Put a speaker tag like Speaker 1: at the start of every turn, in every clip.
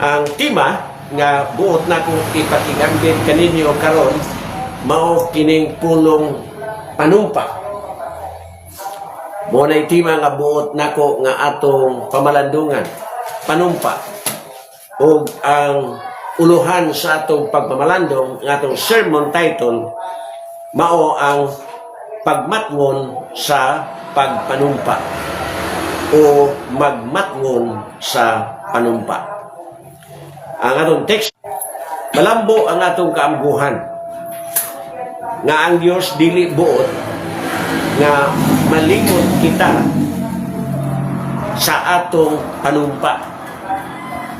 Speaker 1: Ang tema nga buot na kong ipakigambit kaninyo karon mao kining pulong panumpa. Mo na tema nga buot nako nga atong pamalandungan, panumpa. O ang uluhan sa atong pagpamalandong nga atong sermon title mao ang pagmatngon sa pagpanumpa o magmatngon sa panumpa. Ang atong text, malambo ang atong kaamguhan nga ang Dios dili buot nga malingon kita sa atong panumpa.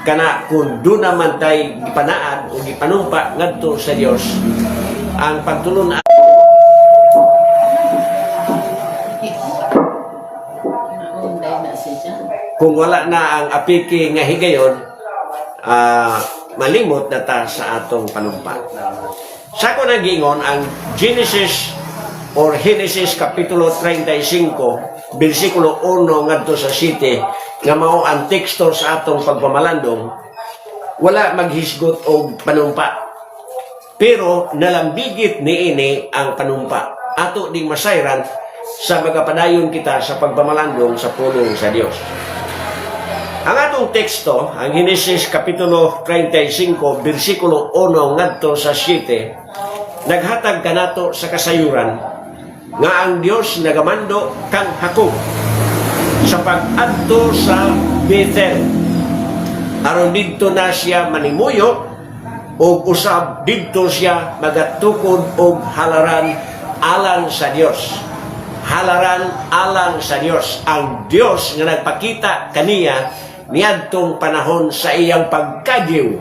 Speaker 1: Kana kung doon naman tayo gipanaan o gipanumpa ngadto sa Dios, ang pagtulon kung wala na ang apiki nga higayon, malimot na ta sa atong panumpa. Sa ko nagingon ang Genesis or Genesis Kapitulo 35, versikulo 1 ngadto sa 7, nga mao ang teksto sa atong pagpamalandong, wala maghisgot og panumpa. Pero nalambigit niini ang panumpa. Ato ding masayran sa magapadayon kita sa pagpamalandong sa pulong sa Dios. Ang atong teksto, ang Genesis Kapitulo 35, versikulo 1 ngadto sa 7, naghatag kanato sa kasayuran nga ang Dios nagamando kang Jacob sa pag-adto sa Bethel. Aron didto na siya manimuyo o usab didto siya magatukod og halaran alang sa Dios. Halaran alang sa Dios. Ang Dios nga nagpakita kaniya niadtong panahon sa iyang pagkagiw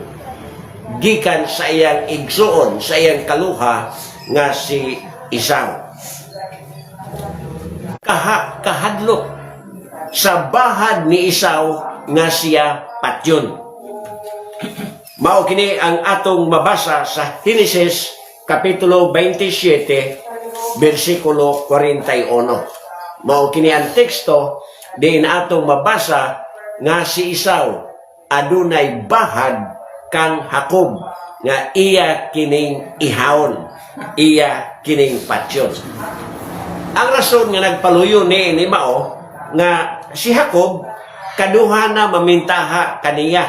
Speaker 1: gikan sa iyang igsuon, sa iyang kaluha nga si Esau. Kahadlok sa bahad ni Esau nga siya patyon. Mao kini ang atong mabasa sa Genesis Kapitulo 27, versikulo 41. Mao kini ang teksto diin atong mabasa nga si Esau adunay bahad kang Jacob nga iya kining ihawon, iya kining patyon. Ang rason nga nagpaluyo ni mao nga si Jacob kaduha na mamintaha kaniya.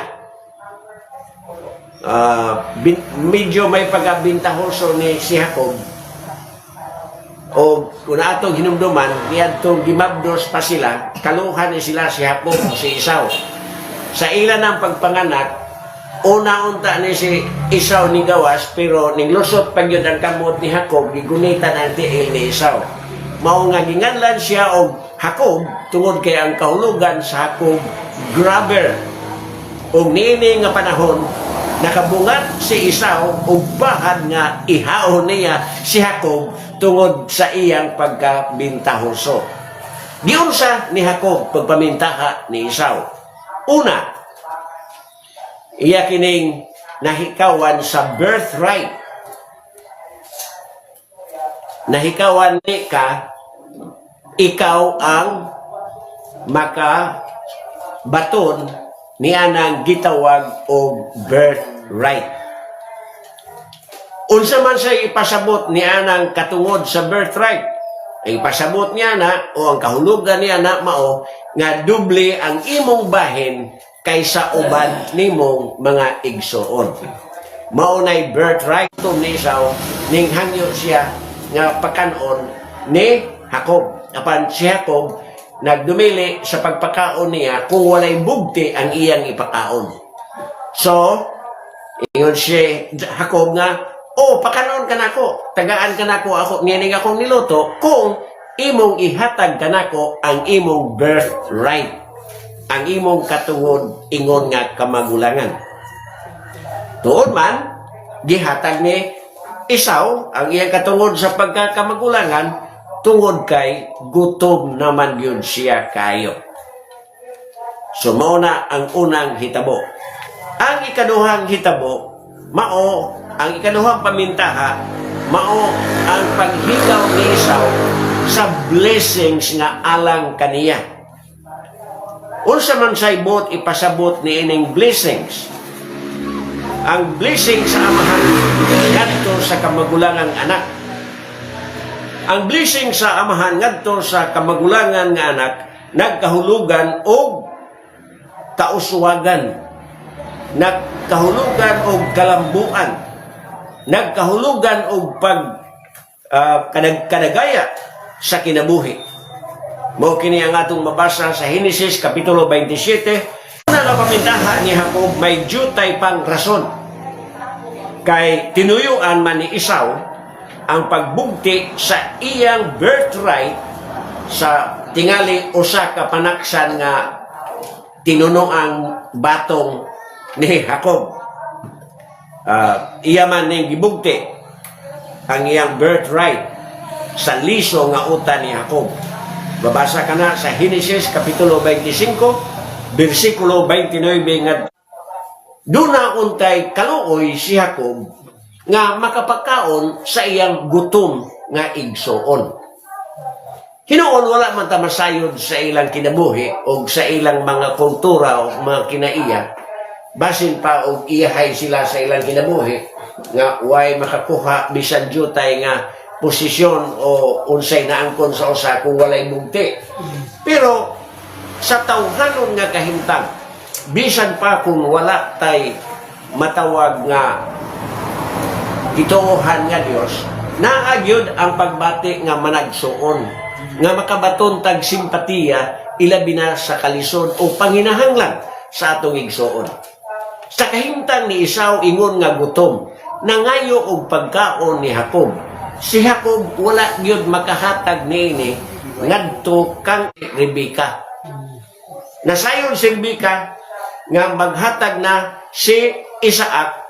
Speaker 1: Medyo may pagabintahoso ni si Jacob. O kung atong hinumduman, niadtong gimabdos pa sila, kaluhan ni sila si Jacob, si Esau. Sa ilan ng pagpanganak, una-unta ni si Esau ni gawas, pero ning lusot pag yun ang kamot ni Jacob, gigunitan ang tiil ni Esau. Mao nga ginganlan siya og Jacob, tungod kay ang kahulugan sa Jacob, grabber. O niini nga panahon, nakabungat si Esau og bahad nga ihaon niya si Jacob tungod sa iyang pagkabintahoso. Giunsa ni Jacob pagpamintaha ni Esau? Una, iya kining nahikawan sa birthright. Nahikawan ni ka, ikaw ang makabaton niya nang gitawag og birthright. Unsa man sa ipasabot niya nang katungod sa birthright, ay ipasabot niya na o ang kahulugan niya na mao nga doble ang imong bahin kaysa uban nimong mga igsoon. Mao nay birthright to ni Esau ning hangyo siya nga pakanon ni Jacob. Apan si Jacob nagdumili sa pagpakaon niya kung walay bugti ang iyang ipakaon. So, ingon si Jacob nga, pakanon ka nako, tagaan ka nako ako, niyanig akong niluto, kung imong ihatag ka nako ang imong birthright, ang imong katungod ingon nga kamagulangan. Tuod man, gihatag ni Esau ang iyang katungod sa pagkakamagulangan, tungod kay gutom naman yun siya kayo. So, mao na ang unang hitabo. Ang ikaduhang hitabo, mao ang ikaduhang pamintaha, mao ang paghigaw ni Esau sa blessings nga alang kaniya. Unsa man say bot ipasabot ni ining blessings, ang blessing sa amahan ngadto sa kamagulangan anak. Ang blessing sa amahan ngadto sa kamagulangan nga anak nagkahulugan og kauswagan, nagkahulugan og kalambuan, nagkahulugan og kadagaya sa kinabuhi. Mao kini ang atong mabasa sa Henesis kapitulo 27. Una nga pamintaha ni Jacob may jutay pang rason. Kay tinuyuan man ni Esau ang pagbugti sa iyang birthright sa tingali usa ka panaksan nga tinuno ang batong ni Jacob. Iya man ning gibugti ang iyang birthright sa liso nga uta ni Jacob. Babasa ka na sa Henesis kapitulo 25 bersikulo 29 nga duna untay kaluoy si Jacob nga makapagkaon sa iyang gutom nga igsoon. Hinuon wala man ta masayod sa ilang kinabuhi o sa ilang mga kultura o mga kinaiya, basin pa og iyahay sila sa ilang kinabuhi nga way makakuha bisan jutay nga posisyon o unsay naangkon sa usa kung walay bugti. Pero sa tawhanon nga kahimtang, bisan pa kung wala tay matawag nga gituohan nga Dios, naagyod ang pagbati nga managsuon, nga makabaton tag simpatiya ilabi na sa kalisod o panginahanglan sa atong igsuon. Sa kahimtang ni Esau ingon nga gutom, nangayo og pagkaon ni Jacob. Si Jacob wala gyud makahatag niini ngadto kang Rebeka. Nasayon si Rebeka nga maghatag na si Isaac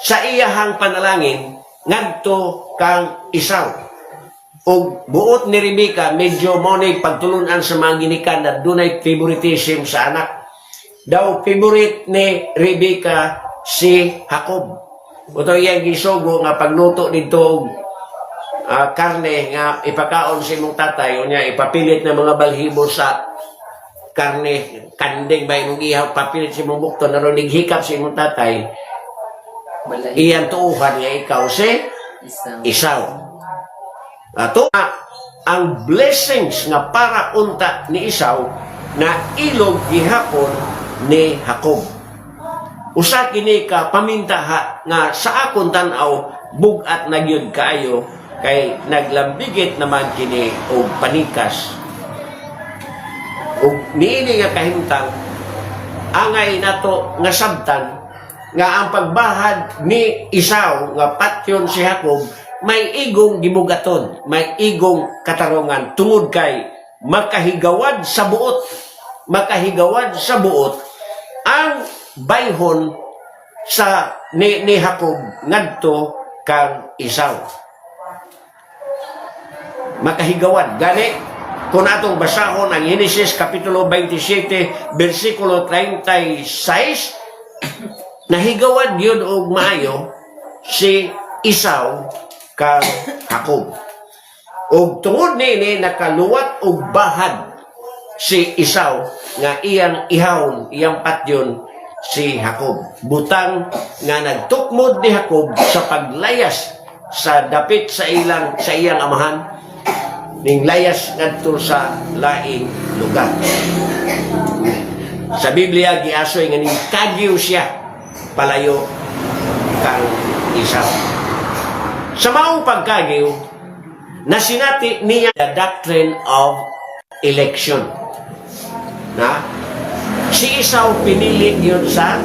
Speaker 1: sa iyahang panalangin ngadto kang Esau. Og buot ni Rebeka medyo money pagtulunan sa mga ginikan na dunay favoritism sa anak. Daw favorite ni Rebeka si Jacob. Uto iyang gisugo nga pagluto dito karne nga ipakaon sa imong tatay o niya ipapilit na mga balhibo sa karne kanding ba imong ihaw papilit sa imong bukto na ron hikap sa imong tatay iyang tuuhan nga ikaw si Esau. Ato ang blessings nga para unta ni Esau na ilog gihapon ni Jacob. Usa kini ka pamintaha nga sa akon tan-aw bugat na gyud kaayo kay naglambigit naman kini og panikas. Ug niini nga kahimtang angay nato nga sabtan nga ang pagbahad ni Esau nga patyon si Jacob may igong gibugaton, may igong katarungan tungod kay makahigawad sa buot ang bayhon sa ni Jacob ngadto kang Esau. Makahigawad gani kung atong basahon ang Henesis kapitulo 27 bersikulo 36 nahigawad yun og maayo si Esau kang Jacob. Og tungod nini nakaluwat og bahad si Esau nga iyang ihawon, iyang patyon si Jacob. Butang nga nagtukmod ni Jacob sa paglayas sa dapit sa iyang amahan ning layas ngadto sa laing lugar. Sa Biblia giasoy nga ning kagyo siya palayo kang Esau. Sa maong pagkagyo nasinati niya the doctrine of election. Na si Esau pinili yun sa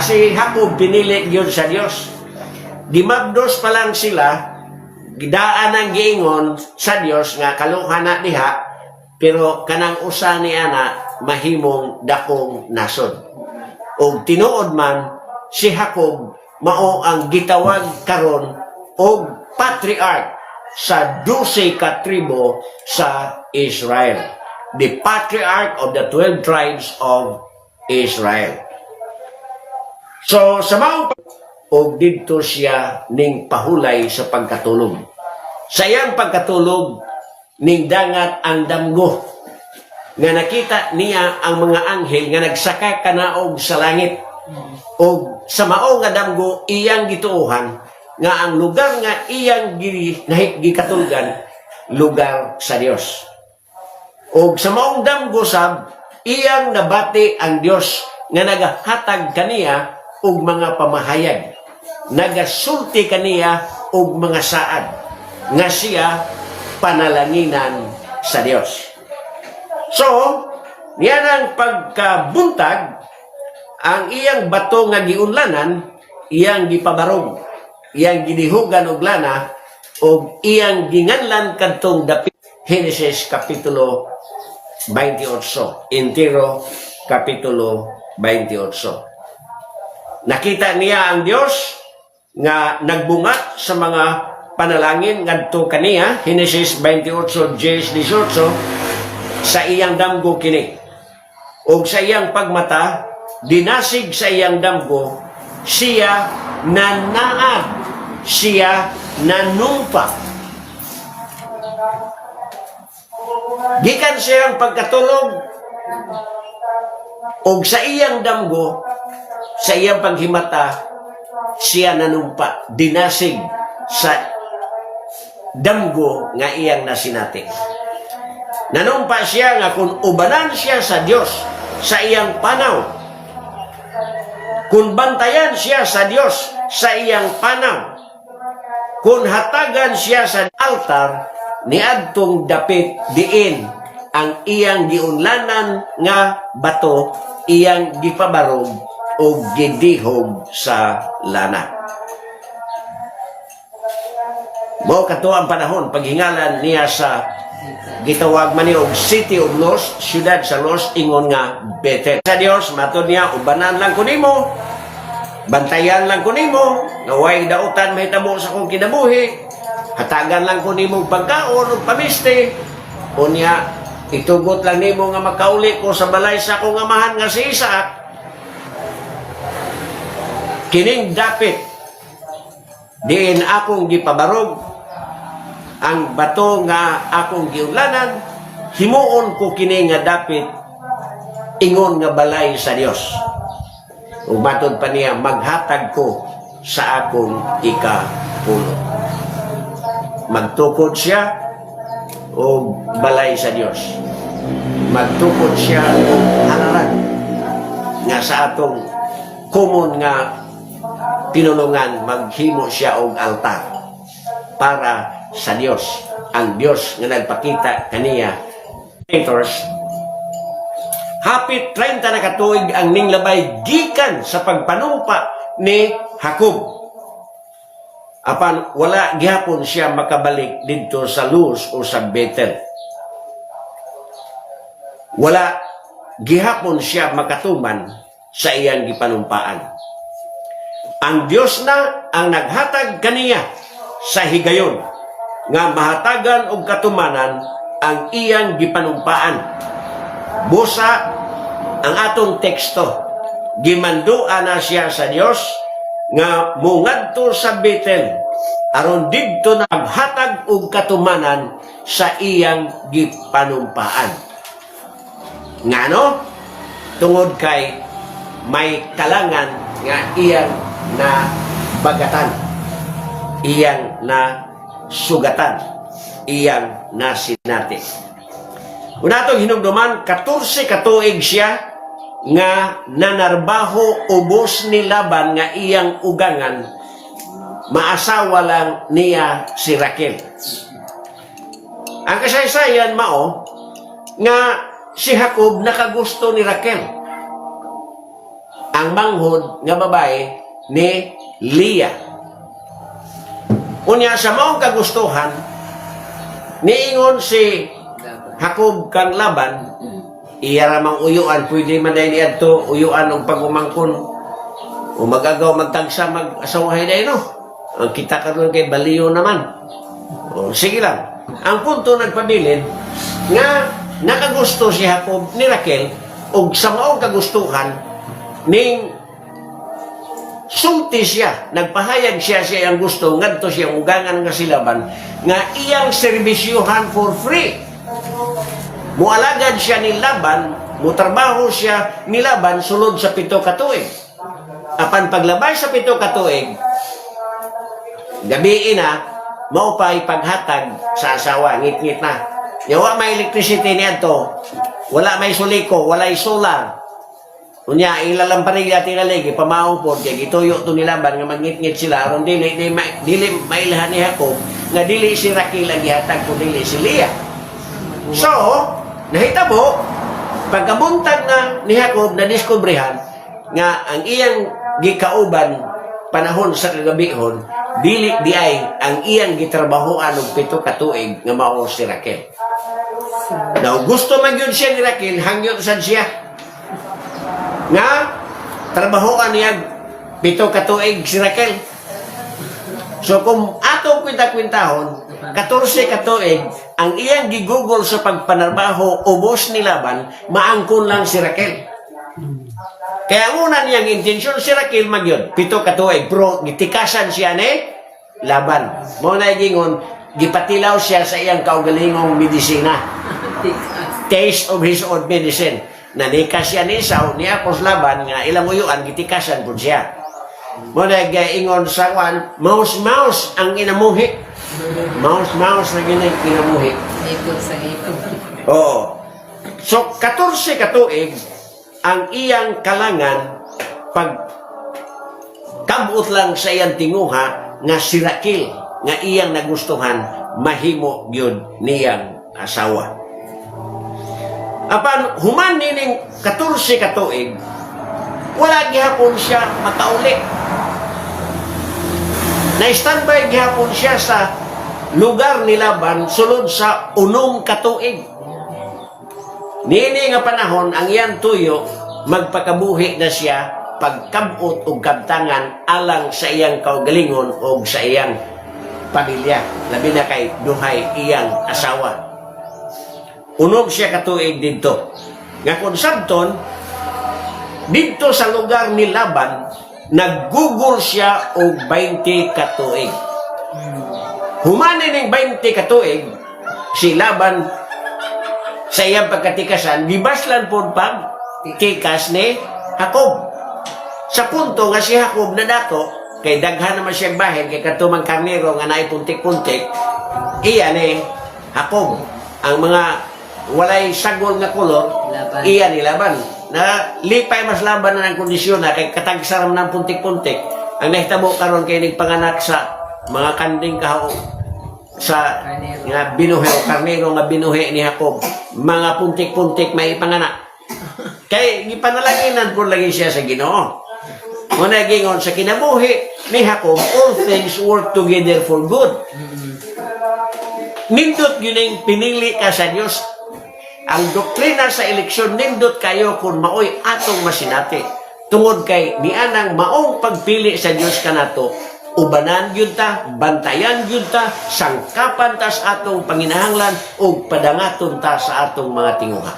Speaker 1: si Jacob pinili yun sa Dios. Dimagdos pa lang sila gidaan ang giingon sa Dios nga kaluha na diha pero kanang usa ni ana mahimong dakong nasod. Og tinuod man si Jacob mao ang gitawag karon og patriarch sa 12 ka tribo sa Israel. The patriarch of the 12 tribes of Israel. So sa mao og didto siya ning pahulay sa pagkatulog. Sa iyang pagkatulog ning dangat ang damgo nga nakita niya ang mga anghel nga nagsaka kanaog sa langit O sa mao nga damgo iyang gituohan nga ang lugar nga iyang gikatulgan lugar sa Dios. O sa maong damgo sab iyang nabati ang Dios nga nagahatag kaniya og mga pamahayag, nagasulti kaniya og mga saad nga siya panalanginan sa Dios. So, niyan ang pagkabuntag, ang iyang bato nga giunlanan, iyang gipabarog, iyang ginihugan og lana, o iyang ginganlan kadtong dapit. Genesis Kapitulo 28, Intero Kapitulo 28. Nakita niya ang Dios nga nagbunga sa mga panalangin ngadto kaniya, Genesis 28, 18, sa iyang damgo kini. O sa iyang pagmata, dinasig sa iyang damgo, siya nanaad, siya nanumpa. Gikan siyang pagkatulog, o sa iyang damgo, sa iyang paghimata, siya nanumpa, dinasig sa damgo nga iyang nasinati. Nanumpa siya nga kung ubanan siya sa Dios sa iyang panaw, kung bantayan siya sa Dios sa iyang panaw, kung hatagan siya sa altar, niadtong dapit diin ang iyang giunlanan nga bato, iyang gipabarog o gidihog sa lana. Mao kato ang panahon paghingalan niya sa gitawag man og City of Los, siyudad sa Los, ingon nga Bethel. Sa Dios matud niya, ubanan lang ko nimo, bantayan lang ko nimo, naway dautan mahitabo sa kong kinabuhi, hatagan lang ko nimo pagkaon ug pamiste, unya itugot lang nimo nga makauli ko sa balay sa akong amahan nga si Isaac. Kining dapit diin akong gipabarog ang bato nga akong giunlanan, himuon ko kini nga dapit ingon nga balay sa Dios. Ug matod pa niya, maghatag ko sa akong ikapulo. Magtukod siya o balay sa Dios. Magtukod siya o halaran nga sa atong common nga pinulungan, maghimo siya og altar para sa Dios. Ang Dios nga nagpakita kaniya. Hapit 30 na katuig ang ninglabay gikan sa pagpanumpa ni Jacob. Apan wala gihapon siya makabalik dito sa Luz o sa Bethel. Wala gihapon siya makatuman sa iyang gipanumpaan. Ang Dios na ang naghatag kaniya sa higayon nga mahatagan og katumanan ang iyang gipanumpaan. Busa ang atong teksto, gimanduan na siya sa Dios nga mungadto sa Bethel aron didto na maghatag og katumanan sa iyang gipanumpaan. Ngano? Tungod kay may kalangan nga iyang na bagatan, iyang na sugatan, iyang nasinati. Kung natong hinumduman, 14 katuig siya nga nanarbaho ubos ni Laban nga iyang ugangan, maasawa lang niya si Raquel. Ang kasaysayan mao nga si Jacob nakagusto ni Raquel, ang manghod nga babae ni Leah. Unya sa maong kagustuhan, niingon si Jacob kang Laban, iya ramang uyuan, pwede man dahil niadto uyuan og pagumangkon o magagaw magtagsa mag-asawahay dahil no. Ang kita karon kay baliyo naman. O, sige lang. Ang punto nagpabilin nga nakagusto si Jacob ni Raquel og sa maong kagustuhan ning sulti siya, nagpahayag siya ang gusto, ngadto siya ugangan nga si Laban, nga iyang serbisyuhan for free. Mualagad siya ni Laban, mutrabaho siya ni Laban sulod sa 7 katuig. apan paglabay sa 7 ka tuig, gabi na, mao pa ipaghatag sa asawa, ngit-ngit na. Yawa may electricity niya to, wala may suliko, wala solar. Unya, ilalampanig natin nalig, ipamaong po, kaya gituyo to nilaban, nga magngit-ngit sila, aron dili mailahan ni Jacob, nga dili si Raquel ang gihatag, kung dili si Leah. So, nahitabo, pagkabuntag na ni Jacob na diskubrihan, nga ang iyang gikauban, panahon sa kagabihon, dili di ay ang iyang gitrabahoan og 7 ka tuig nga mao si Raquel. Now, gusto man yun siya ni Raquel, hangyon sad siya. Nga, trabahoan niya 7 ka tuig si Raquel. So, kung atong kwinta-kwintahon, 14 ka tuig, ang iyang gigugol sa pagpanarbaho, ubos ni Laban, maangkon lang si Raquel. Kaya ang una niyang intensyon si Raquel magyod, 7 ka tuig, pero gitikasan siya ni Laban. Muna gingon, gipatilaw siya sa iyang kaugalingong medisina. Taste of his own medicine. Nanikas siya ni Esau, ni Apos Laban, nga ilang uyuan, gitikasan po siya. Muna ingon sa kwan, mouse ang inamuhi. Mouse na inamuhi.
Speaker 2: Ipot sa ipot.
Speaker 1: Oo. So, 14 ka tuig, ang iyang kalangan, pag kabut lang sa iyang tinguha, nga si Raquel, nga iyang nagustuhan, mahimo yun niyang asawa. Apan, human nining 14 ka tuig, wala gihapon siya makauli. Na-standby gihapon siya sa lugar ni Laban sulod sa 1 ka tuig. Nini nga panahon, ang iyang tuyo, magpakabuhi na siya pagkabot o kabtangan alang sa iyang kaugalingon o sa iyang pamilya. Labi na kay duhay iyang asawa. Unog siya katuig dito. Nga kung sabton, dito sa lugar ni Laban, naggugol siya og 20 katuig. Humanin ng 20 katuig, si Laban sa iyang pagkatikasan, gibaslan po pag tikas ni Jacob. Sa punto nga si Jacob na dato, kay daghan naman siyang bahin, kay katumang karnero nga naipuntik-puntik, iya ni Jacob. Ang mga walay sagol nga kolor,
Speaker 2: Laban.
Speaker 1: iya ni Laban. Na lipay mas laban na ng kondisyon na kay katagsaram ng puntik-puntik. Ang nahitabo karon kay nagpanganak sa mga kanding kaho sa
Speaker 2: Karnero.
Speaker 1: nga binuhe o karnero nga binuhe ni Jacob. Mga puntik-puntik may ipanganak. Kay gipanalaginan po lagi siya sa Ginoo. Muna gingon sa kinabuhi ni Jacob, all things work together for good. Nindot yun ang pinili ka sa Diyos. Ang doktrina sa eleksyon, nindot kayo kung maoy atong masinati. Tungod kay nianang maong pagpili sa Diyos kanato, ubanan yun ta, bantayan yun ta, sangkapan ta sa atong panginahanglan, o padangaton ta sa atong mga tinguha.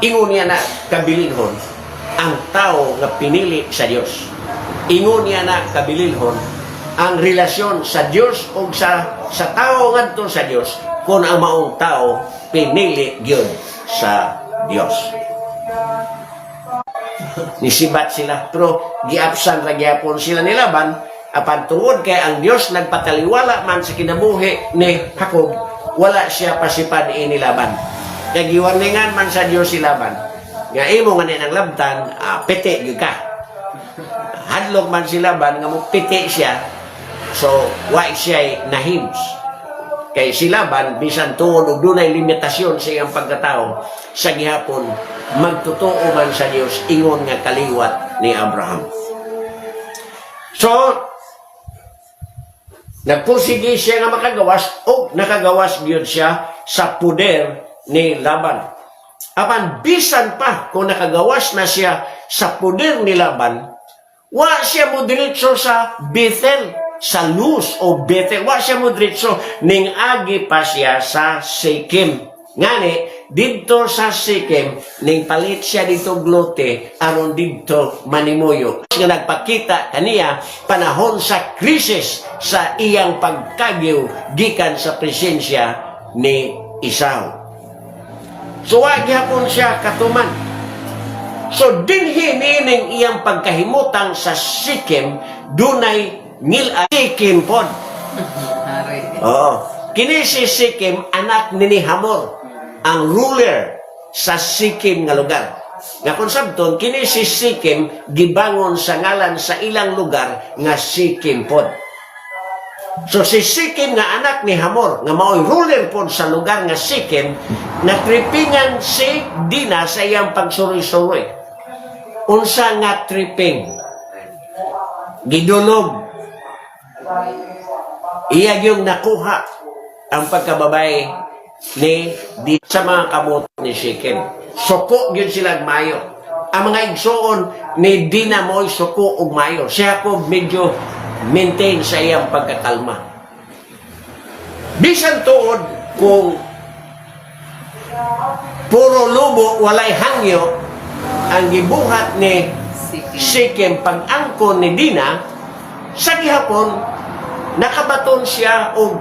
Speaker 1: Ingon niya na kabilinhon, ang tao nga pinili sa Diyos. Ingon niya na kabilinhon, ang relasyon sa Diyos o sa tao ngadto sa Diyos, kung ang maong tao pinili yun sa Diyos. Nisibat sila, pero giapsan ra gyapon sila ni Laban, apan tungod kay ang Diyos nagpataliwala man sa kinabuhi ni Jacob, wala siya pasipad ni Laban. Kaya giwarningan man sa Diyos si Laban, nga imo nga ng labtan, piti gyud ka. Hadlok man si Laban nga mo piti siya, so wa siya nahims. Kay si Laban, bisan tungod og dunay limitasyon sa iyang pagkatao, sa gihapon, magtotoo man sa Dios ingon nga kaliwat ni Abraham. So, nagpursige siya nga makagawas, o nakagawas gyud siya sa puder ni Laban. Apan bisan pa kung nakagawas na siya sa puder ni Laban, wa siya mo diretso sa Bethel, sa Luz o Bethel. Wa siya mo diretso, ning agi pa siya sa Shechem. Ngani, dito sa Shechem, ning palit siya dito glote, aron dito manimuyo. Nga nagpakita kaniya, panahon sa krisis sa iyang pagkagiw, gikan sa presensya ni Esau. So, wa gyapon siya katuman. So dinhi nining iyang pagkahimutang sa Sikem dunay Sikem pod. Oo. Kini si Sikem anak ni Hamor, ang ruler sa Sikem nga lugar. Nga kung sabton, kini si Sikem gibangon sa ngalan sa ilang lugar nga Sikem pod. So si Sikem nga anak ni Hamor, nga mao'y ruler pod sa lugar nga Sikem, natripingan si Dina sa iyang pagsuroy-suroy. Unsa nga tripping? Gidulog. Iya yung nakuha ang pagkababay ni Dina sa mga kamot ni Sikem. Suko yun sila mayo. Ang mga igsoon ni Dina mo'y suko ug mayo. Siya ko medyo maintain sa iyang pagkakalma. Bisan tuod kung puro lubo, walay hangyo, ang gibuhat ni Sikem pag-angkon ni Dina, sa gihapon, nakabaton siya og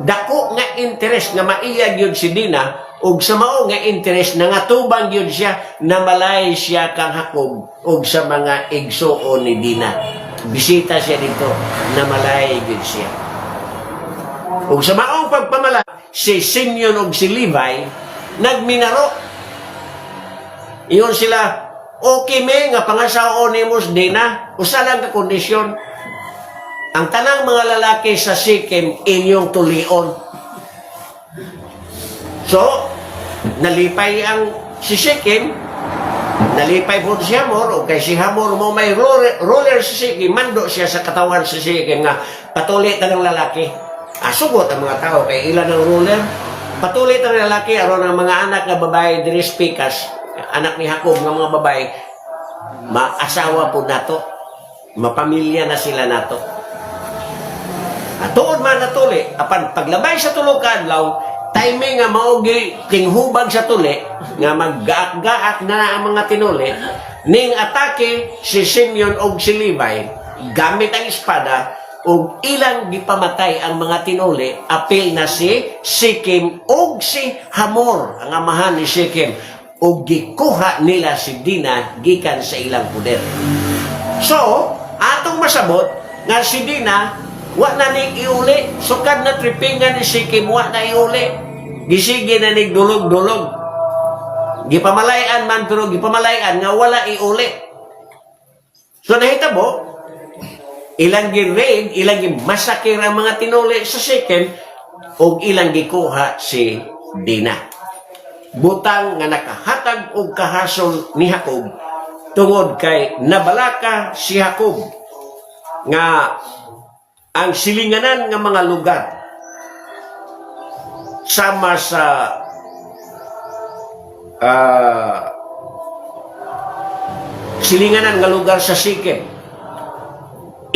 Speaker 1: dako nga interest nga maiyag yun si Dina, ug sa mao nga interest na ngatubang yun siya na malay siya kang Hakob ug sa mga igsuon ni Dina. Bisita siya dito na malay yun siya. Ug sa maong pagpamala, si Simeon ug si Levi nagminaro. Iyon sila, okay me nga pangasaon ni Mos Dina, usa lang ka kondisyon. Ang tanang mga lalaki sa Sikem inyong tulion. So, nalipay ang si Sikem, nalipay po si Hamor, o kay si Hamor mo may ruler si Sikem, mando siya sa katawan si Sikem nga patulit ng lalaki. Sugot ang mga tao, kay ilan ang ruler, patulit ang lalaki, aron ang mga anak na babae, diris pikas, anak ni Hakob ng mga babae, maasawa po nato, mapamilya na sila nato. At tuod man natuli, apan paglabay sa tulog kadlaw, timing nga maugi tinghubag sa tuli, nga maggaak-gaak na ang mga tinuli, ning atake si Simeon o si Levi, gamit ang espada, o ilang gipamatay ang mga tinuli, apil na si Sikem o si Hamor, ang amahan ni Sikem, o gikuha nila si Dina gikan sa ilang puder. So, atong masabot, nga si Dina, wa na ning iuli, sukad na tripingan ni Sikem, wa na iuli. Gisige na ning dulog-dulog. Gipamalayan man, pero gipamalayan nga wala iuli. So nahitabo, ilang gi-raid, ilang gi-masakir ang mga tinuli sa Sikem, o ilang gikuha si Dina. Butang nga nakahatag og kahasol ni Hakob, tungod kay nabalaka si Hakob, nga ang silinganan nga mga lugar sama sa silinganan nga lugar sa Sikem,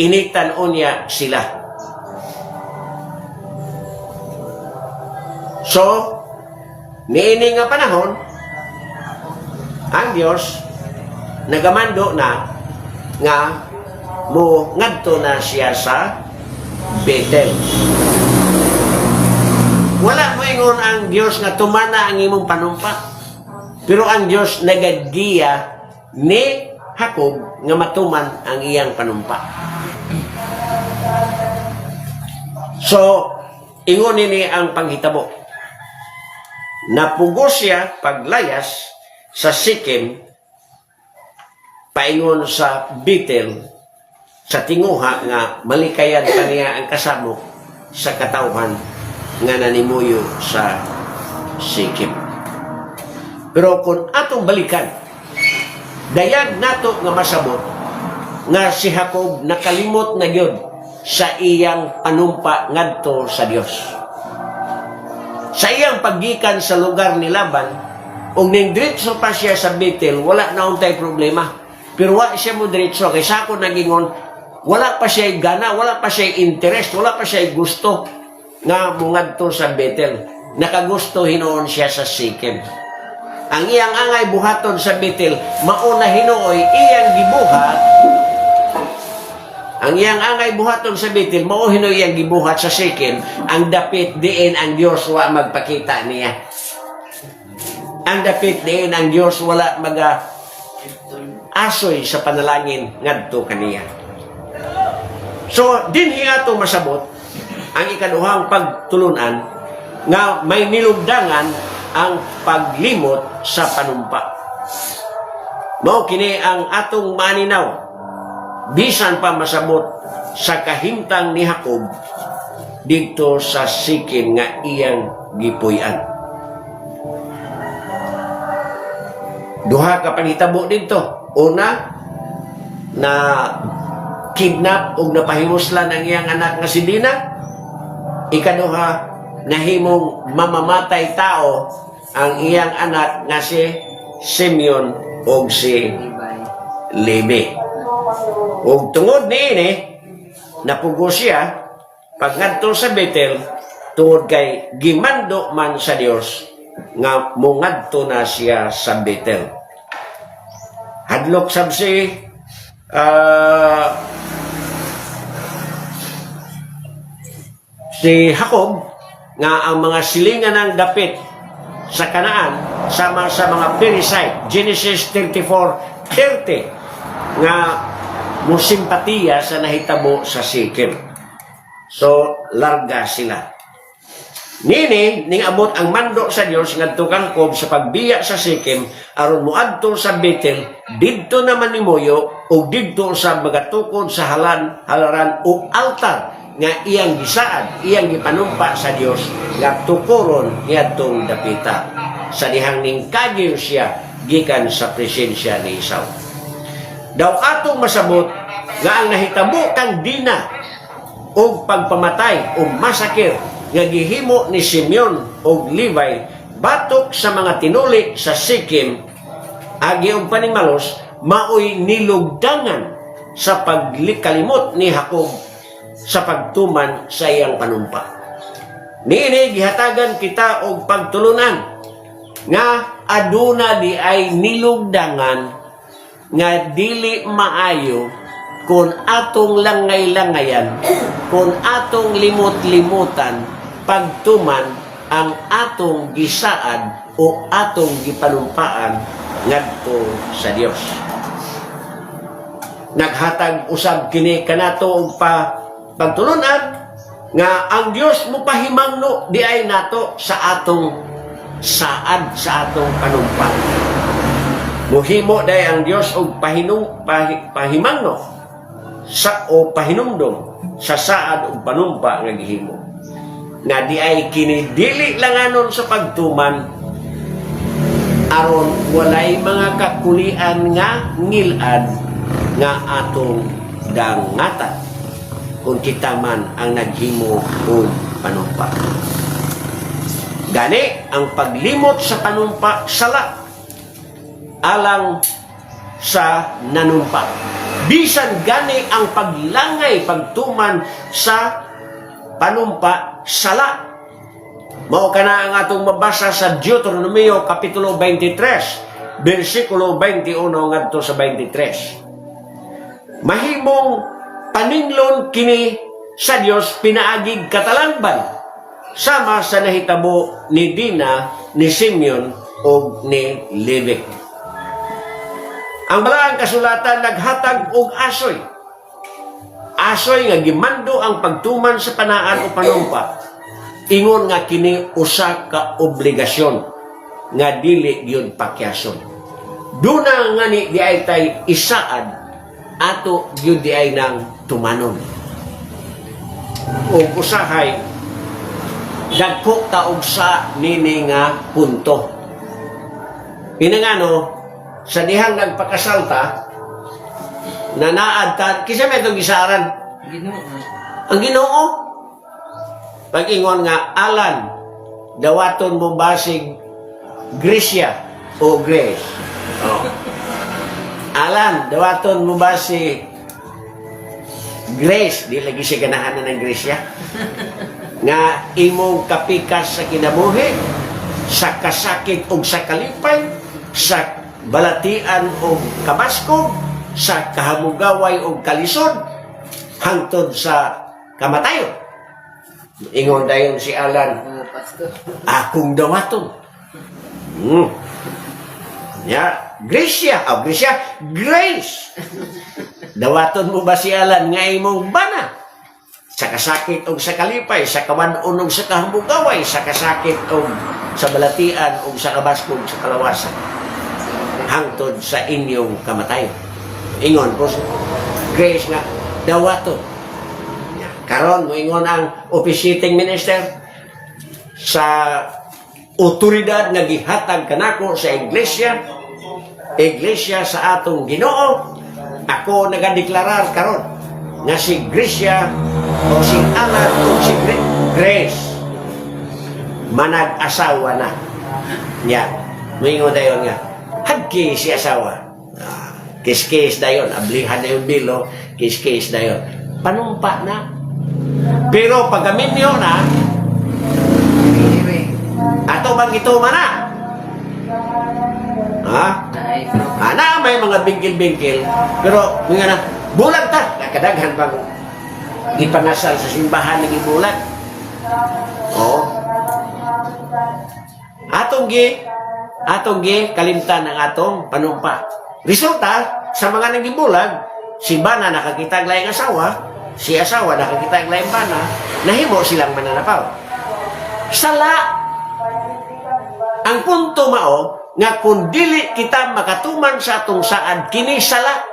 Speaker 1: initan unya sila. So, niini nga panahon, ang Diyos nagamando na nga mo ngadto na siya sa Bethel. Wala mo ingon ang Diyos nga tumana ang imong panumpa. Pero ang Diyos nagagiya ni Hakob nga matuman ang iyang panumpa. So, ingon ni ang panghitabo. Napugos siya paglayas sa Sikem, paingon sa Bethel, sa tinguha nga malikayan kaniya ang kasamo sa katawhan nga nanimuyo sa Sikem. Pero kung atong balikan, dayag nato nga masabot nga si Hakob nakalimot na gyud sa iyang panumpa ngadto sa Dios. Sa iyang paggikan sa lugar ni Laban, ug ning diretso pa siya sa Bethel, wala na untay problema. Pero wa siya mo diretso kay sa ako nagingon, wala pa siya gana, wala pa siya interest, wala pa siya gusto nga mungadto sa Bethel. Nakagusto hinoon siya sa Sikem. Ang iyang angay buhaton sa Bethel, mauna hinooy iyang gibuhat. Ang iyang angay buhaton sa Bethel, mao hinoy iyang gibuhat sa Sikem. Ang dapit diin ang Dios wa magpakita niya. Ang dapit diin ang Dios wala maga asoy sa panalangin ngadto kaniya. So dinhi ato masabot ang ikaduhang pagtulunan nga may nilugdangan ang paglimot sa panumpa. Mao kini ang atong maninaw bisan pa masabot sa kahimtang ni Jacob dito sa Sikem nga iyang gipuy-an. Duha ka panghitabo dito. Una, na kidnap o napahimuslan ang iyang anak nga si Dina. Ikaduha, nahimong mamamatay tao ang iyang anak nga si Simeon o si Levi. O tungod niini, napugo siya pagngadto sa Bethel tungod kay gimando man sa Dios nga mungadto na siya sa Bethel. Hadlok sab si Jacob nga ang mga silingan ng dapit sa Kanaan sama sa mga Perizzite, Genesis 34:30 nga musimpatiya sa nahitabo sa Sikem. So larga sila. Nini ning abot ang mando sa Dios ngadto kangkob sa pagbiya sa Sikem aron moadto sa Bethel didto naman ni Moyo o didto sa magatukod sa halaran o altar nga iyang gisaad, iyang gipanumpa sa Dios nga tukuron niadtong dapita sa dihang ning kagyo siya gikan sa presensya ni Esau. Daw atong masabot nga ang nahitabo kang Dina o pagpamatay o masakir nga gihimo ni Simeon o Levi batok sa mga tinuli sa Sikem agi og panimalos maoy nilugdangan sa pagkalimot ni Jacob sa pagtuman sa iyang panumpa. Niini gihatagan kita og pagtulunan nga aduna di ay nilugdangan nga dili maayo kung atong langay-langayan, kung atong limot-limutan, pagtuman ang atong gisaad o atong gipanumpaan ngadto sa Dios. Naghatag usab kini kanato og pagtulunan nga ang Dios mo pahimangno di ay nato sa atong saad sa atong panumpa. Muhimo day ang Dios og pahimangno sa o pahinumdom sa saad o panumpa nga gihimo nga di ay kinidili langanon sa pagtuman aron walay mga kakulian nga ngilad nga atong dangatan kung kita man ang naghimo o panumpa. Gani ang paglimot sa panumpa sala alang sa nanumpa. Bisan gani ang paglangay pagtuman sa panumpa sala. Mao kana ang atong mabasa sa Deuteronomio kapitulo 23, bersikulo 21 ngadto sa 23. Mahimong paninglon kini sa Dios pinaagig katalangban sama sa nahitabo ni Dina, ni Simeon o ni Levi. Ang balaang kasulatan naghatag og asoy. Asoy nga gimando ang pagtuman sa panaan o panumpa. Ingon nga kini usa ka obligasyon nga dili gyud pakyason. Duna nga ni di ay tay isaad ato gyud di ay nang tumanon. O usahay dagko ta og sa nini nga punto. Pinangano sa dihang nagpakasalta na naadtan kisa may itong gisaran ang Ginoo pag-ingon nga alan dawaton mo basig Gracia o Grace alan dawaton mo basig Grace di lagi siya ganahan ng Gracia nga imong kapikas sa kinabuhi sa kasakit o sa kalipay sa balatian o kabaskog sa kahamugaway o kalisod hangtod sa kamatayon. Ingon dayon si Alan, akong dawaton. Ya, Gracia, grace. Dawaton mo ba si Alan nga imong bana? Sa kasakit o sa kalipay, sa kawanon o sa kahambugaway, sa kasakit o sa balatian o sa kabaskog sa kalawasan. Hangtod sa inyong kamatayon. Ingon po, grace nga, dawaton. Karon mo ingon ang officiating minister sa otoridad nga gihatag kanako sa iglesia sa atong Ginoo. Ako nagadeklarar karon nga si Gracia o si Alan o si Grace manag-asawa na. Ya, moingon dayon nga hagki si asawa. Kis-kis dayon, ablihan na yung bilo, kis-kis dayon. Panumpa na. Pero paggamit niyo na, ato bang ito na? Ha? Ana may mga bingkil-bingkil, pero mga na, bulag ta. Nakadaghan bang ipanasal sa simbahan ng bulag? Oo. Atong gi, kalimtan ang atong panumpa. Resulta, sa mga naging bulag, si bana nakakita ang laing asawa, si asawa nakakita ang laing bana, nahimo silang mananapaw. Sala! Ang punto mao, nga kung dili kita makatuman sa atong saad, kini sala.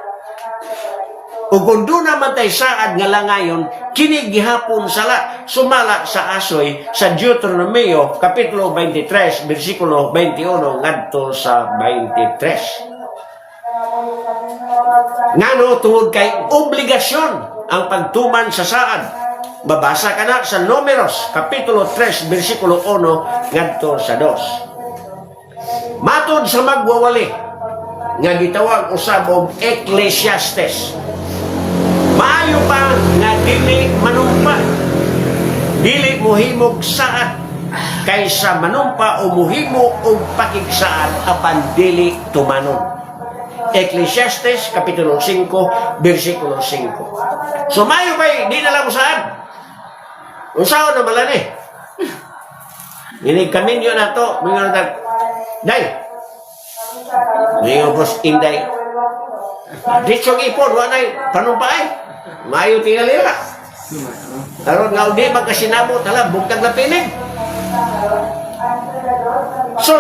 Speaker 1: O kung doon naman tayo saad nga langayon, kini gihapon sala. Sumala sa asoy sa Deuteronomio, Kapitulo 23, versikulo 21, ngadto sa 23. Ngano tungod kay obligasyon ang pagtuman sa saad. Babasa ka na sa Números, Kapitulo 3, versikulo 1, ngadto sa 2. Matod sa magwawali nga gitawag usab og Ecclesiastes, maayo pa nga dili manumpa, dili mohimog saad kaysa manumpa o mohimo og pakigsaad apan dili tumanon. Ecclesiastes Kapitulo 5 versikulo 5. So maayo pa di na lang saad. Unsaon na malani? Ini kami niyo na to, mga Day, ngayon bos inday. Ditsong ipon, wanay, panumpay. Mayo tingalira. Karon nga di magkasinabot, hala, bugtag na pinig. So,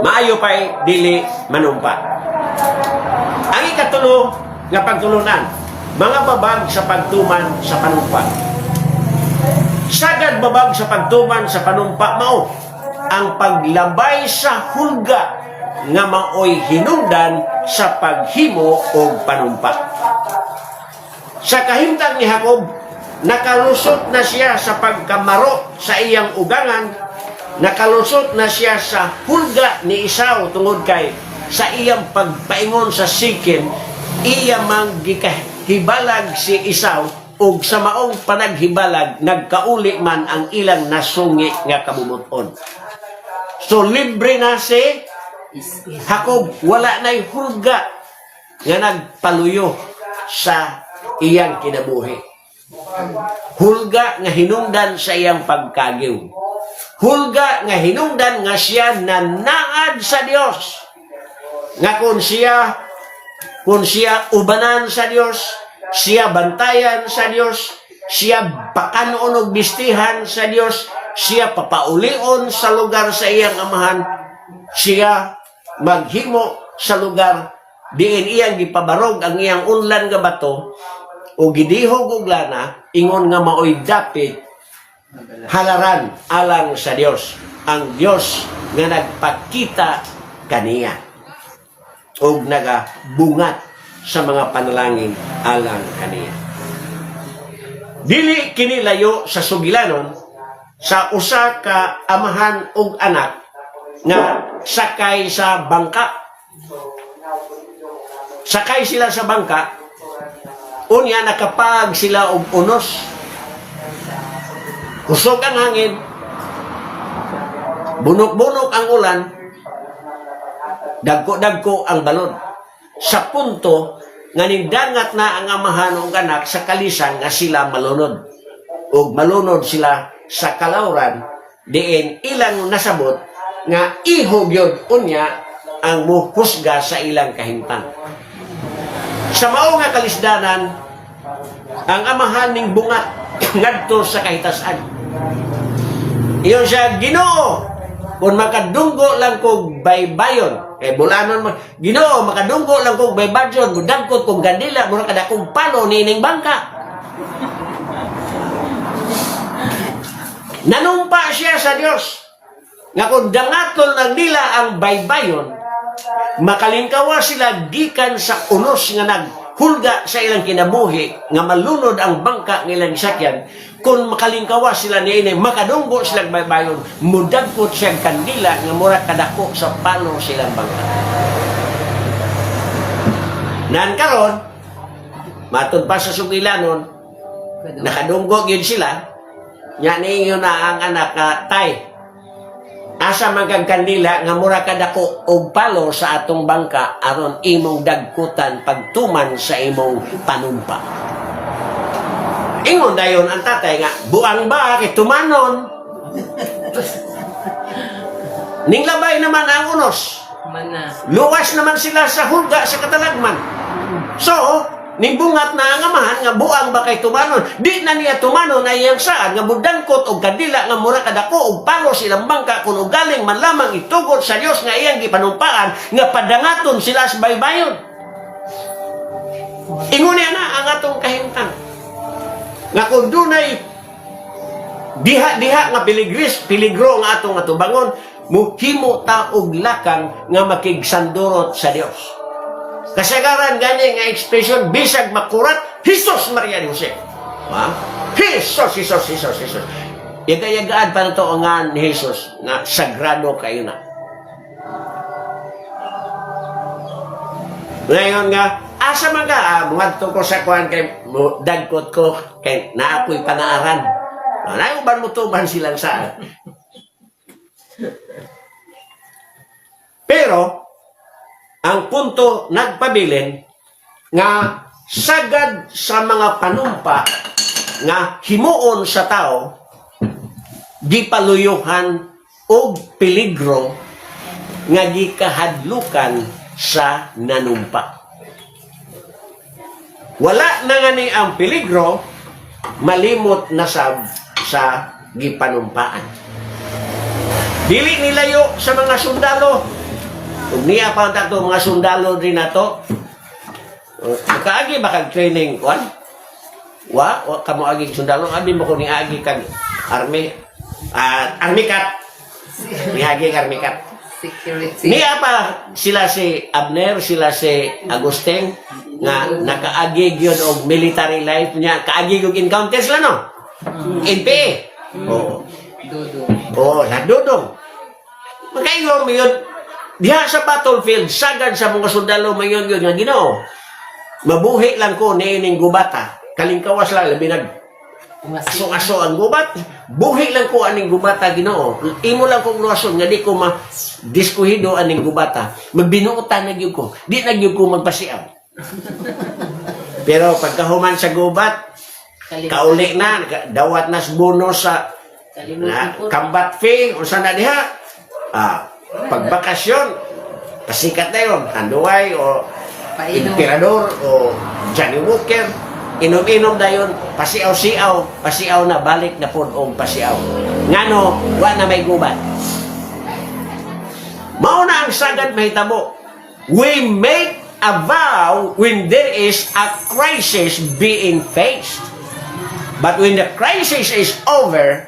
Speaker 1: maayo pa'y dili manumpa. Ang ikatulo nga pagtulunan, mga babag sa pagtuman sa panumpa. Sagad babag sa pagtuman sa panumpa mao ang paglabay sa hulga nga maoy hinungdan sa paghimo og panumpa. Sa kahimtang ni Jacob, nakalusot na siya sa pagkamaro sa iyang ugangan, nakalusot na siya sa hulga ni Esau tungod kay sa iyang pagpaingon sa Sikem, iya mang gikahibalag si Esau ug sa maong panaghibalag nagkauli man ang ilang nasungi nga kabubuton. So, libre na si Jacob. Wala na'y hulga nga nagpaluyo sa iyang kinabuhi. Hulga nga hinungdan sa iyang pagkagiw. Hulga nga hinungdan nga siya nanaad sa Dios. Nga kung siya ubanan sa Dios, siya bantayan sa Dios, siya pakanon og bistihan sa Dios, siya papaulion sa lugar sa iyang amahan, siya maghimo sa lugar diin iyang gipabarog ang iyang unlan nga bato o gidihog og lana, ingon nga maoy dapit halaran alang sa Dios, ang Dios nga nagpakita kaniya og nagabungat sa mga panalangin alang kaniya. Dili kini layo sa sugilanon sa usa ka amahan ug anak nga sakay sa bangka. Sakay sila sa bangka, unya nakapag sila og unos. Kusog ang hangin, bunok-bunok ang ulan, dagko-dagko ang balon. Sa punto nga ningdangat na ang amahan ug anak sa kalisan nga sila malunod. Ug malunod sila sa kalawran diin ilang nasabot nga ihog yun unya ang muhusga sa ilang kahimtang. Sa mao nga kalisdanan, ang amahan ning bungat ngadto sa kahitasan. Iyon siya, Ginoo, kung makadunggo lang kog baybayon, bulanon mo, Ginoo, makadunggo lang kog baybayon, mudagkot kong gandila, mura kada kong palo nining bangka. Nanumpa siya sa Dios nga kung dangatol ng nila ang baybayon, makalingkawa sila gikan sa unos nga naghulga sa ilang kinabuhi nga malunod ang bangka nilang sakyan. Kung makalingkawa sila niini, makadunggo silang baybayon, mudagkot siyang kandila nga mura kadako sa palo silang bangka. Nan karon, matud pa sa sugilanon, nakadunggo yun sila. Yan ninyo na ang anak tay. Asa magkagkandila nga mura kadako og palo sa atong bangka aron imong dagkutan pagtuman sa imong panumpa. Ingon dayon ang tatay nga, buang ba kay tumanon? Ning labay naman ang unos. Luwas naman sila sa hulga sa katalagman. So, ning bungat na ang amahan nga buang ba kay tumanon, di na niya tumanon na iyang saan nga budangkot og kadila nga mura kadako og palo silang bangka kun og galing man lamang itugod sa Dios nga iyang gipanumpaan nga padangaton sila sa baybayon. Ingon niya na ang atong kahimtang nga kung dunay diha nga piligro nga atong atubangon, muhimo ta og lakang nga makigsandurot sa Dios. Kasagaran gani nga ekspresyon bisag makurat, Jesus Maria Jose. Ha? Jesus. Yaga-yagaan pa na to nga ni Jesus nga sagrado kayo na. Ngayon nga, asa man ka, bumadto ko sa kuhan kay dagkot ko, kay naakoy panaaran. Naiuban mo tuban silang saan. Pero, ang punto nagpabilin nga sagad sa mga panumpa nga himuon sa tao, gipaluyuhan og peligro nga gikahadlukan sa nanumpa. Wala na nga ni ang peligro, malimot na sa gipanumpaan. Dili nilayo sa mga sundalo. Kung niya pa ang tato, mga sundalo rin na to, kaagi ba kag training, kuan? Wa kamo agi sundalo, abi mo ko ni agi kag army, army cat. Ni agi army cat. Security. Niya pa sila si Abner, sila si Agustin, nga nakaagi yun og military life niya, kaagi og encounters lang, no? NPA. Oo. Dudong. Oo, nagdudong. Magkaigong mo yun, diha sa battlefield, sagad sa mga sundalo mayon yun nga Ginoo. Mabuhi lang ko niining gubata. Kalingkawas lang labi nag aso-aso ang gubat. Buhi lang ko aning gubata Ginoo. Imo lang kong luwason nga di ko ma-diskuhido aning gubata. Magbinuutan na gyud ko. Di na gyud ko magpasiaw. Pero pagkahuman sa gubat, kauli na, dawat nas bonus sa combat fee, unsa na diha? Pagbakasyon, pasikat na yun, Handuay o Emperador o Johnny Walker, inom-inom na yun, pasiaw na, balik na po o pasiaw. Ngano, wa na may gubat. Mauna ang sagad mahitabo. We make a vow when there is a crisis being faced. But when the crisis is over,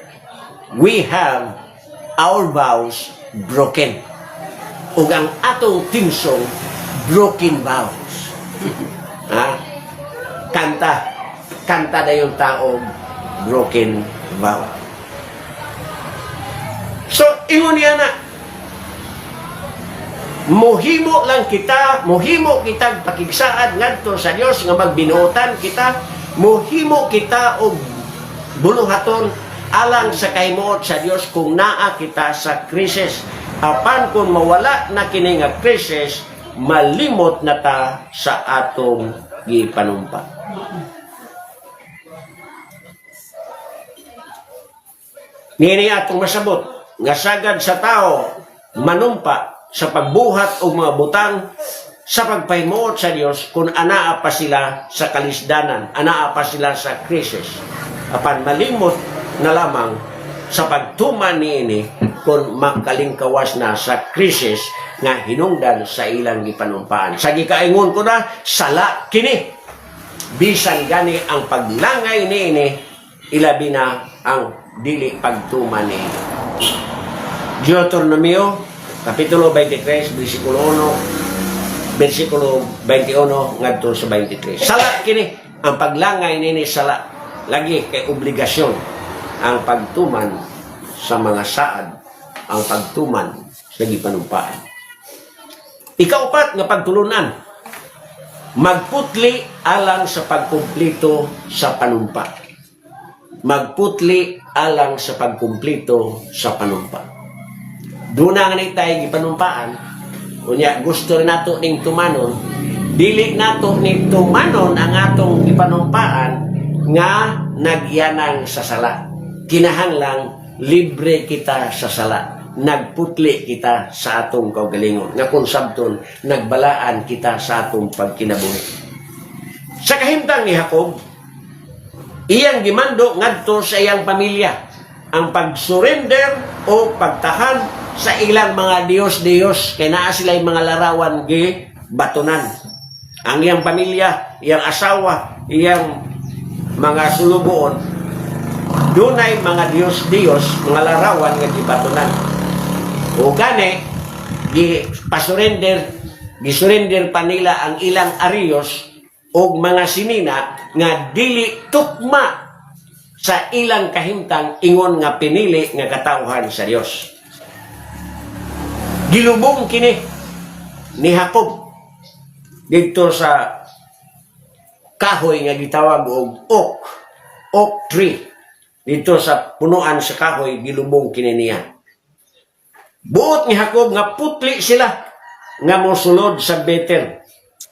Speaker 1: we have our vows broken. Ug ang atong timsong broken vows. Kanta na yung taong broken vow. So, ingon niya na, muhimo kita pakigsaad ngadto sa Dios nga magbinuotan kita, muhimo kita og buluhaton alang sa kahimuot sa Dios kung naa kita sa krisis. Apan kung mawala na kini nga krisis, malimot na ta sa atong gipanumpa. Nini atong masabot nga sagad sa tao manumpa sa pagbuhat o mga butang sa pagpahimuot sa Dios kung anaa pa sila sa kalisdanan, anaa pa sila sa krisis. Apan malimot na lamang sa pagtuman niini kung makalingkawas na sa krisis nga hinungdan sa ilang gipanumpaan. Sa gikaingon ko na, sala kini. Bisan gani ang paglangay niini, ilabi na ang dili pagtuman niini. Deuteronomio, Kapitulo 23, versikulo 1, versikulo 21 ngadto sa 23. Sala kini ang paglangay nini sala lagi kay obligasyon ang pagtuman sa mga saad, ang pagtuman sa gipanumpaan. Ikaupat nga pagtulunan, magputli alang sa pagkumplito sa panumpa. Magputli alang sa pagkumplito sa panumpa. Duna nga tayo gipanumpaan, unya gusto rin nato ning tumanon, dili nato ning tumanon ang atong gipanumpaan nga nagyanang sa sala. Kinahanglang libre kita sa sala. Nagputli kita sa atong kaugalingon. Nga kung sabton, nagbalaan kita sa atong pagkinabuhi. Sa kahimtang ni Jacob, iyang gimando ngadto sa iyang pamilya ang pag-surrender o pagtahan sa ilang mga Diyos-Diyos kay naa sila mga larawan gi batunan. Ang iyang pamilya, iyang asawa, iyang mga sulugoon, dunay mga Diyos-Diyos, mga larawan nga gibatunan. O gani, gisurrender pa nila ang ilang ariyos o mga sinina nga dili tukma sa ilang kahimtang ingon nga pinili nga katauhan sa Dios. Gilubong kini ni Jacob dito sa kahoy nga gitawag og oak tree. Dito sa punuan sa kahoy, gilubong kini niya. Buot ni Jacob nga putli sila nga mosulod sa Bethel.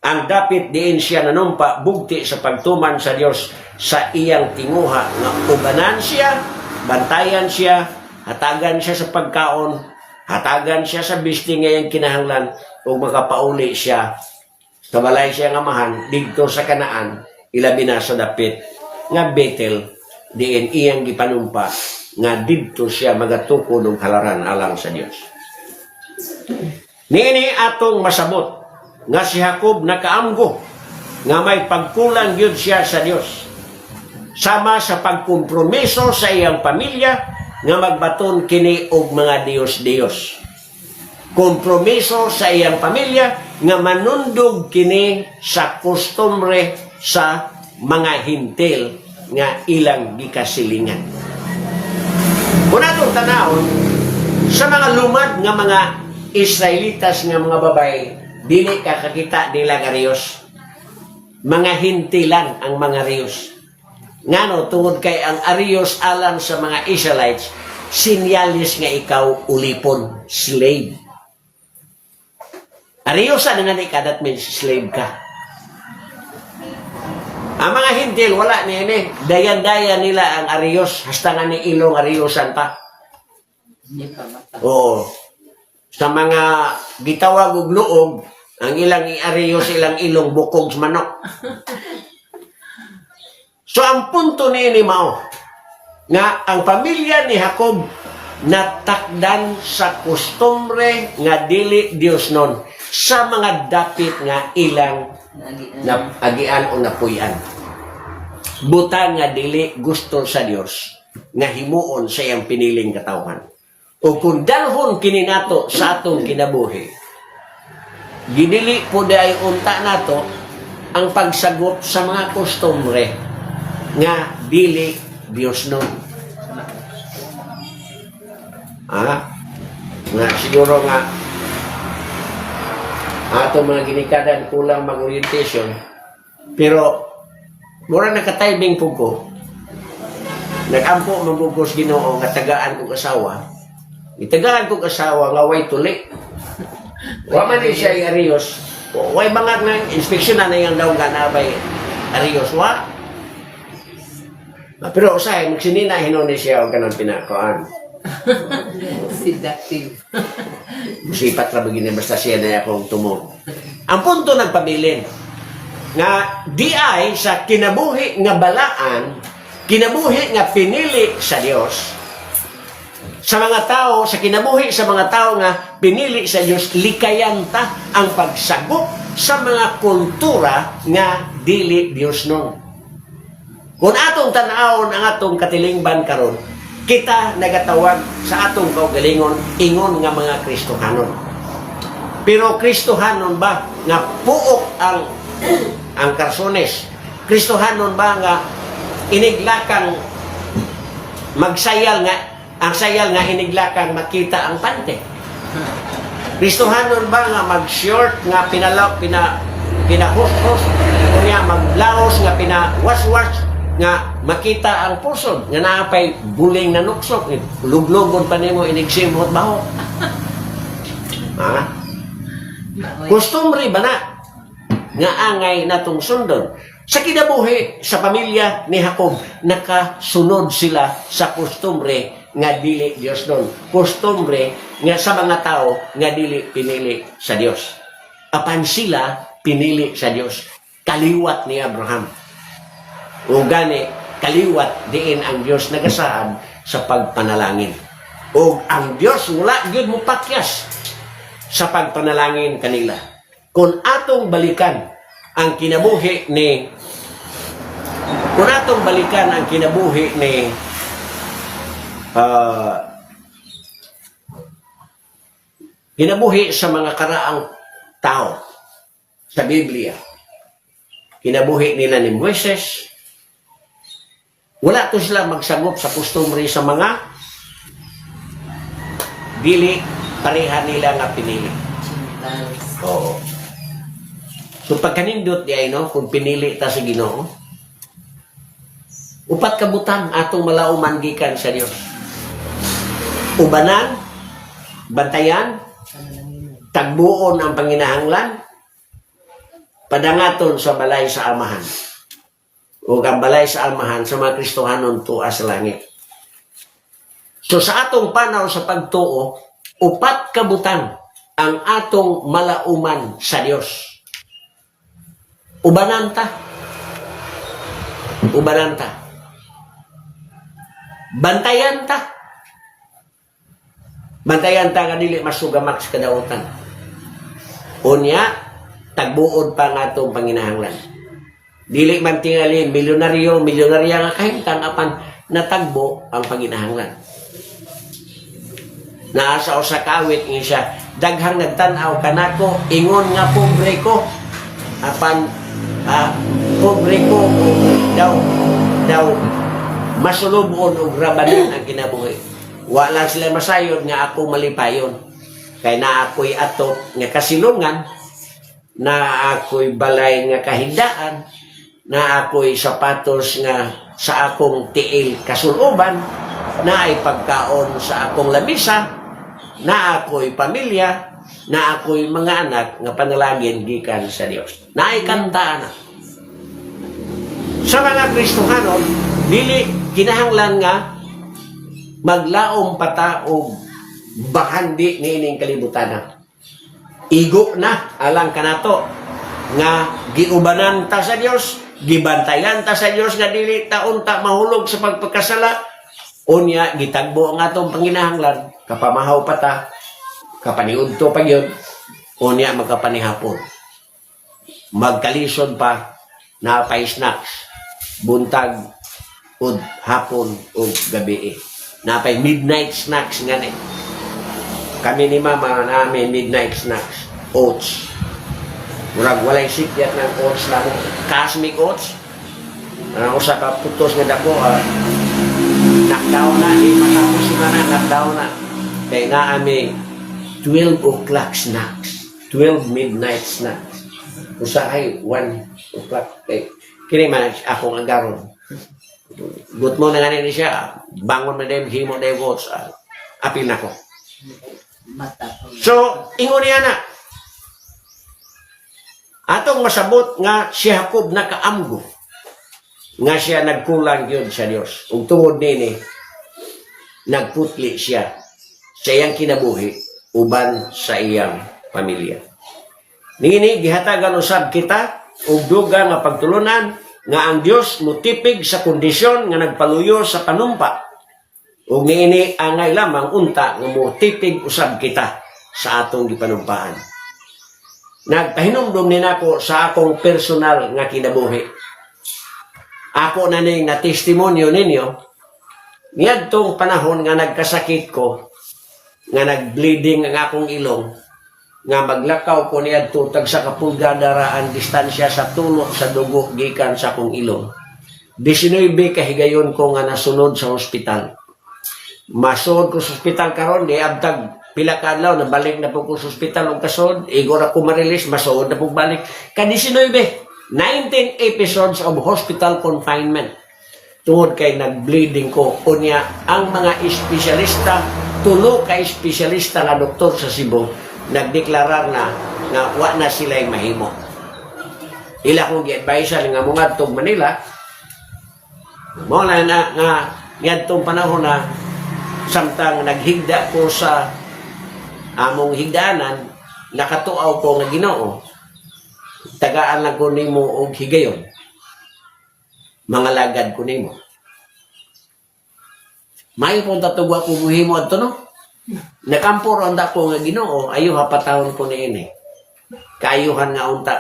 Speaker 1: Ang dapit diin siya nanumpa bugti sa pagtuman sa Dios sa iyang tinguha nga ubanan siya, bantayan siya, hatagan siya sa pagkaon, hatagan siya sa bisti nga iyang kinahanglan o makapauli siya sa balay siya nga mahan dito sa Kanaan, ilabi na sa dapit nga Bethel diin iyang gipanumpa nga didto siya magatukod og halaran alang sa Dios. Niini atong masabot nga si Jacob nakaamgo nga may pagkulang gyud siya sa Dios. Sama sa pagkompromiso sa iyang pamilya nga magbaton kini og mga Diyos-Diyos. Kompromiso sa iyang pamilya nga manundog kini sa kustomre sa mga hintil nga ilang gikasilingan. Kung atong tanawon, sa mga lumad nga mga Israelitas nga mga babay, dili kakakita nila nga riyos. Mga hintilan ang mga riyos. Ngano, tungod kay ang ariyos alang sa mga Israelites, sinyalis nga ikaw ulipon, slave. Ariyosa na nga that means slave ka. Ang mga hintil, wala nini. Dayan-dayan nila ang ariyos. Hasta nga ni ilong ariyosan pa. Oo. Sa mga gitawag og luog, ang ilang ariyos, ilang ilong bukog sa manok. So, ang punto ni mao, nga ang pamilya ni Jacob natakdan sa kustomre nga dili Dios non sa mga dapit nga ilang agian o napuyan. Butang nga dili gusto sa Dios nga himuon sa iyang piniling katawhan. O kung dalhon kini nato sa atong kinabuhi, gidili po day unta nato ang pagsagot sa mga kustomre nga dili Dios non. Nga siguro nga ato mga ginikadan kulang mag-orientation, pero mura nakataybing po ko, nagampo mabugos Ginoo nga tagaan kong asawa, itagaan kong asawa nga way tuli, waman din siya arios, way bangag na inspeksyon na yung daw ganabay arios, pero usay magsinina hinuni siya o ganang pinakuan.
Speaker 2: Seductive.
Speaker 1: Musipat ra begini basta siya na akong tumor. Ang punto nagpabilin nga di ay sa kinabuhi nga balaan, kinabuhi nga pinili sa Dios. Sa mga tao, sa kinabuhi sa mga tao nga pinili sa Dios, likayanta ang pagsagop sa mga kultura nga dili Dios nun. Kung atong tanawon ang atong katilingban karon, kita nagatawag sa atong kaugalingon ingon nga mga Kristohanon. Pero Kristohanon ba nga puok ang karsones? Kristohanon ba nga iniglakang magsayal nga ang sayal nga iniglakang makita ang pante? Kristohanon ba nga mag-short nga pinahos-hos o nga maglaos nga pinawas-was nga makita ang pusod nga naapay buling na nuksok luglogon pa nimo inigsimot baho. Ha? Customary ba na nga angay natong sundon? Sa kinabuhi sa pamilya ni Jacob, nakasunod sila sa customary nga dili Dios don. Customary nga sa mga tao nga dili pinili sa Dios. Apan sila pinili sa Dios. Kaliwat ni Abraham. O gani, kaliwat diin ang Dios nagasaad sa pagpanalangin. O ang Dios wala gyud mo pakyas sa pagpanalangin kanila. Kung atong balikan ang kinabuhi ni kinabuhi sa mga karaang tao sa Biblia, kinabuhi nila ni Moises, wala to sila magsagop sa customary sa mga dili pareha nila nga pinili. Oo. So pagkanindot di ay no, kung pinili ta sa Ginoo, upat kabutan atong malauman gikan sa Dios. Ubanan, bantayan, tagbuon ang panginahanglan, padangaton sa balay sa amahan. O ang balay sa amahan sa mga Kristohanon tuwa sa langit. So sa atong panaw sa pagtuo, upat kabutan ang atong malauman sa Dios. Ubananta. Bantayanta. Bantayanta nga dili masugamak sa kadautan. Unya, tagbuod pa nga itong panginahanglan. Dili man tingali, milyonarya nga kahimtang apan natagbo ang panginahanglan. Naasa o sa kawit nga siya, daghang nagtanaw kanako, ingon nga pobre ko, apan pobre ko daw masulubon og rabanin ang kinabuhi. Wala sila masayod nga ako malipayon. Kay na ako'y atot nga kasilungan, na ako'y balay nga kahigdaan, na ako'y sapatos nga sa akong tiil kasuluban, na ay pagkaon sa akong lamisa, na ako'y pamilya, na ako'y mga anak nga panalangin gikan sa Dios. Na ay kanta na. Sa mga Kristohanon, dili kinahanglan nga maglaom pata og bahandi ni ining kalibutan. Igo na alang kanato nga giubanan ta sa Dios, gibantayan ta sa Dios nga dili taon ta mahulog sa pagpagkasala. Unya gitagbo ang atong panginahanglan, kapamahaw pa ta, kapaniudto pa yun, unya magkapanihapon. Magkalisod pa, napay snacks, buntag, ud hapon, ug gabi. Napay midnight snacks nga ni. Kami ni mama namin midnight snacks, oats. Murag walay sikyat ng oats lang. Cosmic oats. Usa ka putos nga dako, knockdown na, di matapos na knockdown na. Kaya na ami 12 o'clock snacks. 12 midnight snacks. Usahay 1 o'clock. Kini man akong agaron. Gut mo na ganin siya. Bangon na din, himo na yung oats. Apil na ko. So, ingon niya na. Atong masabot nga si Jacob nakaamgo nga siya nagkulang yun sa Dios. Ug tungod nini, nagputli siya sa iyang kinabuhi uban sa iyang pamilya. Nini gihatagan usab kita og duga nga pagtulunan nga ang Dios mutipig sa kondisyon nga nagpaluyo sa panumpa. Ug niini angay lamang unta nga mutipig usab kita sa atong gipanumpaan. Nagpahinumdum ni nako sa akong personal nga kinabuhi. Ako na ning na testimonyo ninyo, niadtong panahon nga nagkasakit ko, nga nagbleeding ang akong ilong, nga maglakaw ko niadto tag sa kapulgada ra ang distansya sa tulo sa dugo gikan sa akong ilong. 19 kahigayon ko nga nasunod sa ospital. Masud ko sa ospital karon di abtag pila ka adlaw nabalik na po ko sa ospital og kasod, igor ako ma-release, masud na po balik. Ka 19 episodes of hospital confinement. Tungod kay nag-bleeding ko. Unya, ang mga espesyalista, tulo ka espesyalista nga doktor sa Cebu, nagdeklarar na nga wa na sila yung mahimo. Ila kong gi-advise nga mga tog Manila, mo na nga yadtong panahon na samtang naghigda ko sa among higdanan, nakatuaw ko nga Ginoo, tagaan lang ko nimo og higayon. Mga lagad ko nimo. May pong tatugwa ko buhimo adto no. Nakampor anda ko nga Ginoo, ayo hapatawon ko niini. Kaayuhan nga unta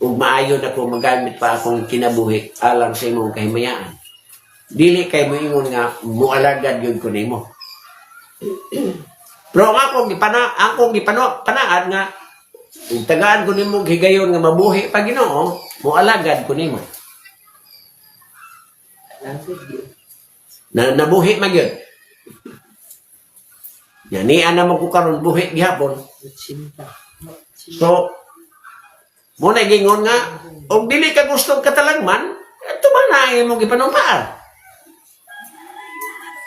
Speaker 1: ug maayo na ko magamit pa akong kinabuhi alang sa imong kahimayaan. Dili kay moingon nga mualagad gyud ko nimo. Pero akong gipanaad nga tagaan ko nimo higayon nga mabuhi pa Ginoo, mualagad ko nimo. Nabuhi man yun. Yanian naman ko karon buhi gihapon. So, muna gingon nga, og dili ka gusto katalagman, ito ba na imong gipanumpaan?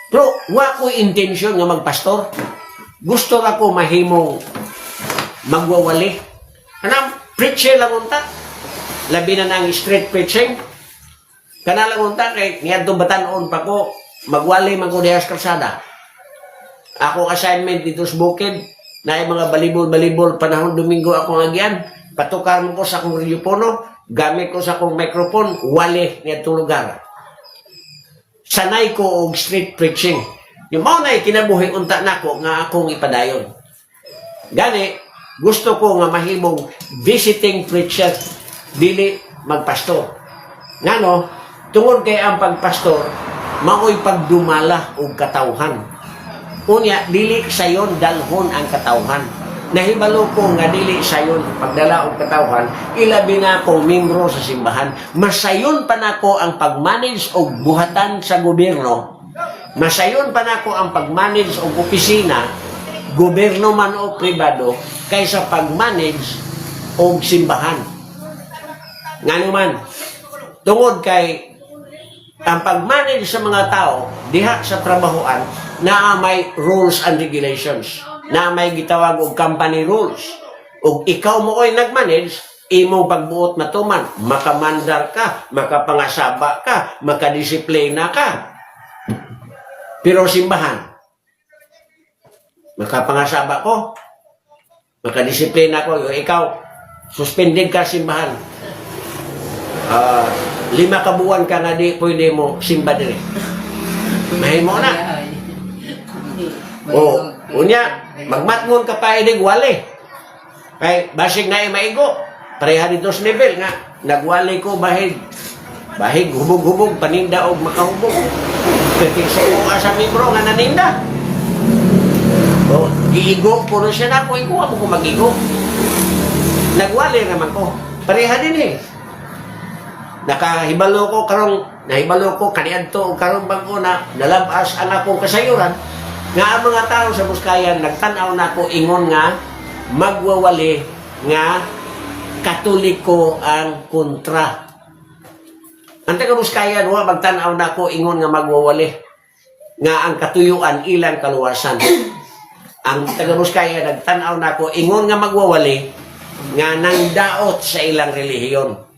Speaker 1: Pero, wa ko intensyon nga magpastor. Gusto ra ko mahimong magwawali. Anam, preacher lang unta. Labi na ng street preaching. Kanalang unta kay niadtong batan-on pa ko magwali man ko diha sa kalsada. Ako assignment dito sa bukid na mga balibol panahon Domingo ako agyan. Patukar mo ko sa akong radyopono, gamit ko sa akong microphone, wali niadtong lugar. Sanay ko og street preaching. Yung mao na kinabuhi unta nako nga akong ipadayon. Gani gusto ko nga mahimong visiting preacher dili magpastor. Ngano? Tungod kay ang pagpastor, mao'y pagdumala og katawhan. Unya, dili sayon dalhon ang katawhan. Nahibalo ko nga dili sayon pagdala og katawhan, ilabi na akong membro sa simbahan. Masayon pa nako ang pagmanage og buhatan sa gobyerno. Masayon pa nako ang pagmanage og opisina, gobyerno man o pribado, kaysa pagmanage og simbahan. Ngano man, tungod kay ang pag-manage sa mga tao diha sa trabahoan na may rules and regulations, na may gitawag og company rules. Ug ikaw mo oy nag-manage, imong pagbuot matuman, makamandar ka, makapangasaba ka, makadisiplina ka. Pero simbahan, makapangasaba ko, makadisiplina ko, ikaw suspended ka simbahan. 5 kabuwan ka na di pwede mo simba dire. Mahimo na. Unya, magmatngon ka pa inig wali. Kay basig na maigo. Pareha dito sa level nga nagwali ko bahig hubog-hubog paninda og makahubog. Kaya sa asa membro nga naninda. Giigo ko siya na ko ikuha mo ko magigo. Nagwali naman ko. Pareha din eh. Nahibalo ko kaniadto og karon bang na nalabas ang akong kasayuran nga ang mga tao sa Buskayan nagtan-aw nako ingon nga magwawali nga Katoliko ang kontra. Ang taga Buskayan wa magtan-aw nako ingon nga magwawali nga ang katuyuan ilang kaluwasan. Ang taga Buskayan nagtan-aw nako ingon nga magwawali nga nangdaot sa ilang relihiyon.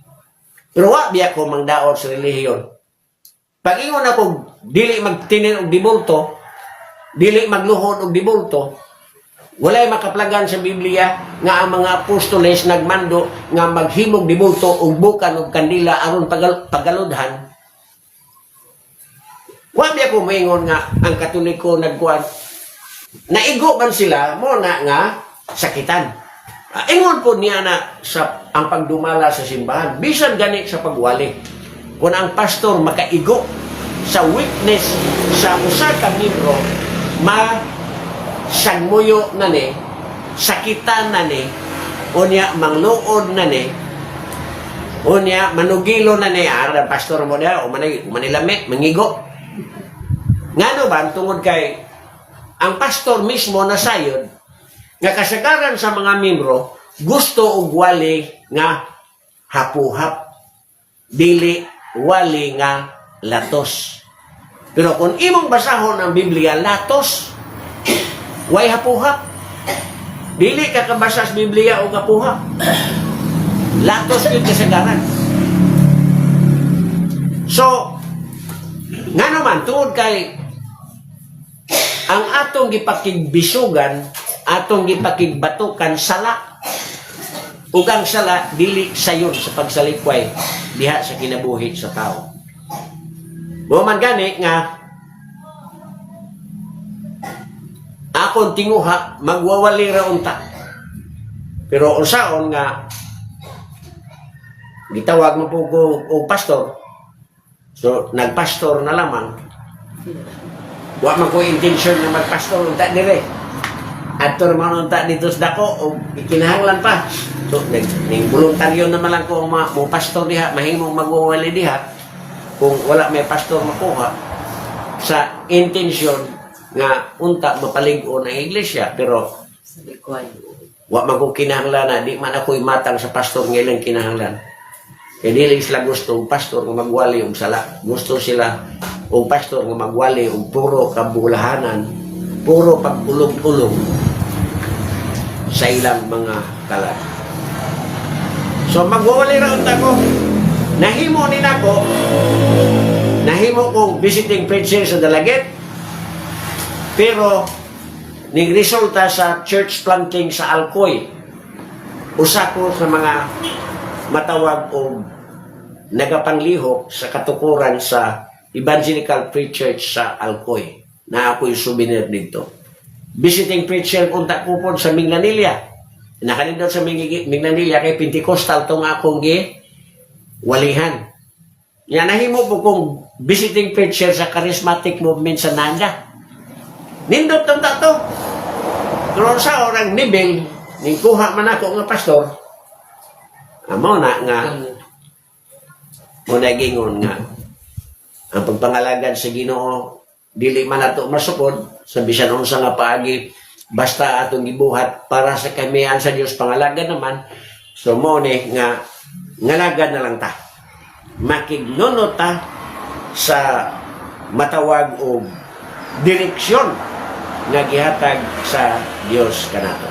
Speaker 1: Pero wa biya ko mangdaot sa relihiyon. Pag ingon ako dili magtinin og dibulto, dili magluhod og dibulto. Walay makaplagan sa Biblia nga ang mga apostoles nagmando nga maghimog dibulto og bukan og kandila aron pagaludhan. Wa biya ko moingon nga ang Katoliko nagkuan naigo man sila mo na nga sakitan. Ingon po niya na sa ang pagdumala sa simbahan bisan gani sa pagwali. Kung ang pastor makaigo sa weakness sa usa ka miyembro, sagmuyo na ni, sakitan na ni, unya mangluod na ni, unya manugilo na ni, pastor mo niya, o manilami, mangigo. Ngano ba, tungod kay, ang pastor mismo nasayod, nga kasagaran sa mga membro, gusto og wali nga hapuhap, dili wali nga latos. Pero kung imong basahon ang Biblia, latos, way hapuhap. Dili ka kabasa sa Biblia o hapuhap. Latos yun kasagaran. So, nga naman, tuod kay ang atong gipakigbisugan, atong gipakigbatukan, sala. Ug ang sala, dili sayon sa pagsalikway diha sa kinabuhi sa tao. Man gani nga akong tinguha magwawali ra unta. Pero unsaon nga gitawag mo po og pastor. So nagpastor na lamang. Wa man ko intention na magpastor unta dire. Adto man unta dito sa dako og ikinahanglan pa. So ning voluntaryo naman lang ko mo pastor diha, mahimong magwawali diha. Kung wala may pastor makuha sa intention nga unta mapaligo na iglesia, pero wa man ko kinahanglan na di man ako'y matang sa pastor nga ilang kinahanglan. Kaya dili sila gusto ang pastor nga magwali og sala. Gusto sila og pastor nga magwali og puro kabulahanan, puro pagulong-ulong sa ilang mga kalat. So magwawali ra unta ko. Nahimo ni nako, nahimo kong visiting preacher sa Dalagit, pero nagresulta sa church planting sa Alcoy. Usa ko sa mga matawag o nagapanglihok sa katukuran sa Evangelical Free Church sa Alcoy, na ako'y souvenir dito. Visiting preacher unta ko po sa Minglanilla. Nakalindot sa Minglanilla kay Pentecostal tong akong walihan. Yan, nahimo po kong visiting preacher sa charismatic movement sa Nanda. Nindot ang tato. Pero sa orang nibil, ningkuha man ako nga pastor, amo na nga, muna gingon nga, ang pagpangalagan sa Ginoo, dili man ato masukod, sa bisan unsa nga paagi, basta atong gibuhat para sa kamiyan sa Dios pangalagan naman, so mo ni nga, ngalagan na lang ta. Makignono ta sa matawag o direksyon nga gihatag sa Dios kanato.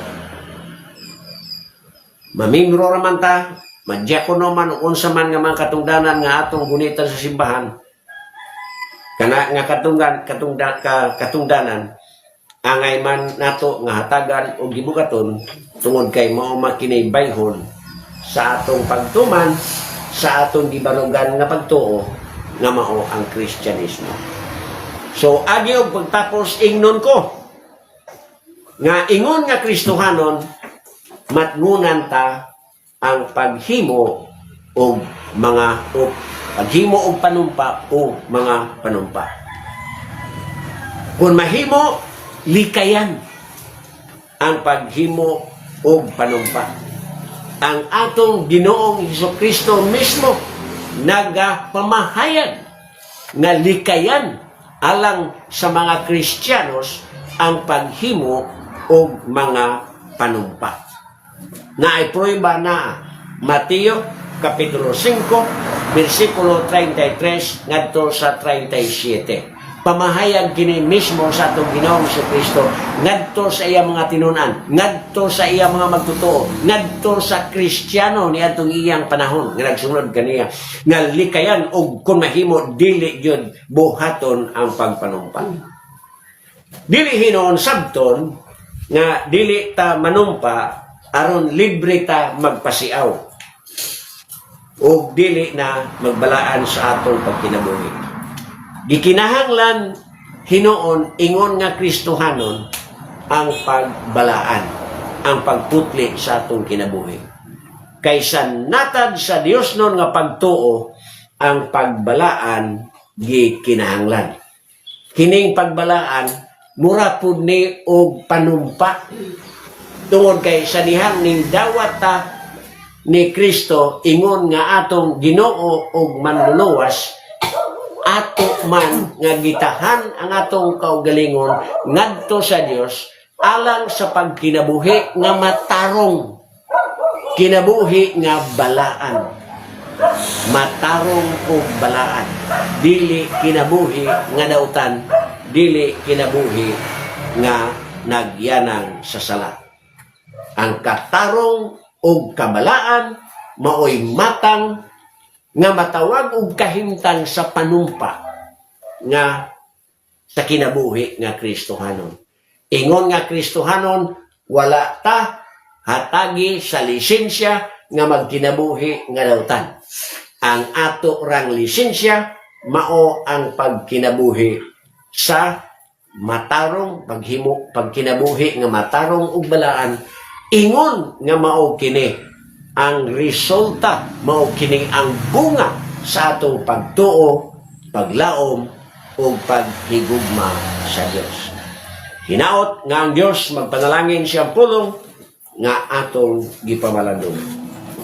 Speaker 1: Mamimro raman ta, madyakono man unsa man nga mga katungdanan nga atong gunitan sa simbahan. Kana nga katungdanan angay man nato nga hatagan o gibukaton tungod kay mao makinaybayhon sa atong pagtuman sa atong gibarugan nga pagtuo nga mao ang Kristyanismo. So agi og pagtapos ingnon ko nga ingon nga Kristohanon matngunan ta ang paghimo og mga paghimo og panumpa o mga panumpa. Kung mahimo likayan ang paghimo og panumpa. Ang atong Ginoong Hesukristo mismo nagapamahayag na likayan alang sa mga Kristiyanos ang paghimo og mga panumpa. Na ay prueba na Mateo Kapitulo 5, versikulo 33 ngadto sa 37. Pamahayag kini mismo sa atong Ginoong Jesucristo ngadto sa iya mga tinunan, ngadto sa iya mga magtotoo, ngadto sa Kristiyano ni atong iyang panahon nga nagsunod kaniya nga likayan og kung mahimo dili gyud buhaton ang pagpanumpa. Dili hinon sabton nga dili ta manumpa aron libre ta magpasiaw o dili na magbalaan sa atong pagkinabuhi. Gikinahanglan hinoon ingon nga Kristohanon ang pagbalaan, ang pagputli sa atong kinabuhi. Kaysa natad sa Dios nun nga pagtuo, ang pagbalaan gikinahanglan. Kining pagbalaan mura pud ni og panumpa tungod kay sa dihang ning dawat ta ni Kristo ingon nga atong Ginoo og manluluwas, ato man nga gitahan ang atong kaugalingon ngadto sa Dios alang sa pagkinabuhi nga matarong, kinabuhi nga balaan, matarong og balaan, dili kinabuhi nga dautan, dili kinabuhi nga nagyanang sa sala. Ang katarong og kabalaan maoy matang nga matawag og kahimtang sa panumpa nga sa kinabuhi nga Kristohanon. Ingon nga Kristohanon, wala ta hatagi sa lisensya nga magkinabuhi nga dautan. Ang ato rang lisensya mao ang pagkinabuhi sa matarong pagkinabuhi nga matarong ug balaan. Ingon nga mao kini ang resulta, mao kini ang bunga sa atong pagtuo, paglaom ug paghigugma sa Dios. Hinaot nga ang Dios magpanalangin siyang pulong nga atong gipamalandong.